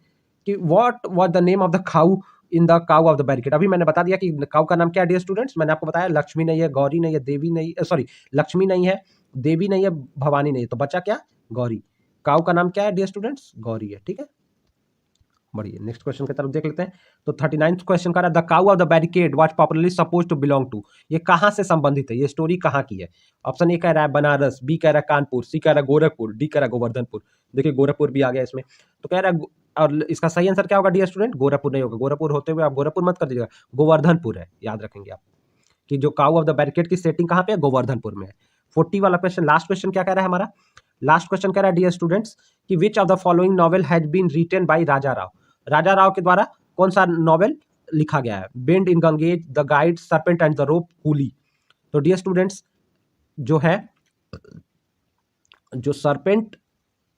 कि what was the name of the cow in the cow of the barricade? अभी मैंने बता दिया कि काउ का नाम क्या है डियर स्टूडेंट्स, मैंने आपको बताया लक्ष्मी नहीं है, गौरी नहीं है, देवी नहीं, सॉरी लक्ष्मी नहीं है, देवी नहीं है, भवानी नहीं है, तो बचा क्या? गौरी। काउ का नाम क्या है डियर स्टूडेंट्स? गौरी है। ठीक है, बढ़िए नेक्स्ट क्वेश्चन की तरफ देख लेते हैं। तो 39th क्वेश्चन का the cow of the barricade was popularly suppose to belong to? ये कहां से संबंधित है, ये स्टोरी कहां की है? ऑप्शन ए कह रहा है बनारस, बी कह रहा है कानपुर, सी कह रहा है गोरखपुर, डी कह रहा है गोवर्धनपुर। देखिए गोरखपुर भी आ गया इसमें, तो कह रहा है और इसका सही आंसर क्या होगा डियर स्टूडेंट? गोरखपुर नहीं होगा, गोरखपुर होते हुए आप गोरखपुर मत कर दीजिएगा, गोवर्धनपुर है, याद रखेंगे आप कि जो काउ ऑफ द बैरिकेड की सेटिंग कहां पे है? गोवर्धनपुर में है। 40 वाला क्वेश्चन, लास्ट क्वेश्चन क्या कह रहा है हमारा? लास्ट क्वेश्चन कह रहा है डियर स्टूडेंट्स कि which of the following novel has been written by Raja Rao? Raja Rao के द्वारा कौन सा नॉवेल लिखा गया है? Bend in Ganges, the guide, serpent and the rope, coolie. तो डियर स्टूडेंट्स जो है, जो सर्पेंट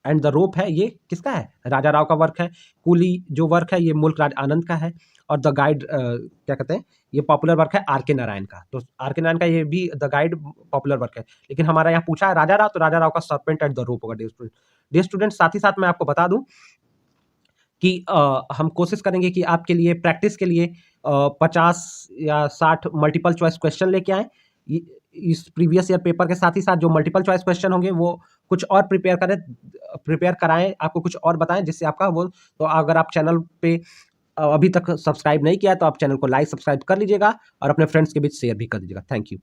एंड द रोप है ये किसका है? राजा राव का वर्क है। कूली जो वर्क है ये मुल्क राज आनंद का है। और द गाइड क्या कहते हैं, ये पॉपुलर वर्क है आर के नारायण का। तो आर के नारायण का ये भी द गाइड पॉपुलर वर्क है, लेकिन हमारा यहाँ पूछा है राजा राव, तो राजा राव का सर्पेंट एंड द रोप होगा डियर स्टूडेंट। डियर स्टूडेंट साथ ही साथ मैं आपको बता दूं कि हम कोशिश करेंगे कि आपके लिए प्रैक्टिस के लिए 50 या 60 मल्टीपल चॉइस क्वेश्चन लेके आए इस प्रीवियस ईयर पेपर के साथ ही साथ जो मल्टीपल चॉइस क्वेश्चन होंगे वो कुछ और प्रिपेयर कराएं, आपको कुछ और बताएं जिससे आपका वो, तो अगर आप चैनल पे अभी तक सब्सक्राइब नहीं किया है तो आप चैनल को लाइक सब्सक्राइब कर लीजिएगा और अपने फ्रेंड्स के बीच शेयर भी कर दीजिएगा। Thank you.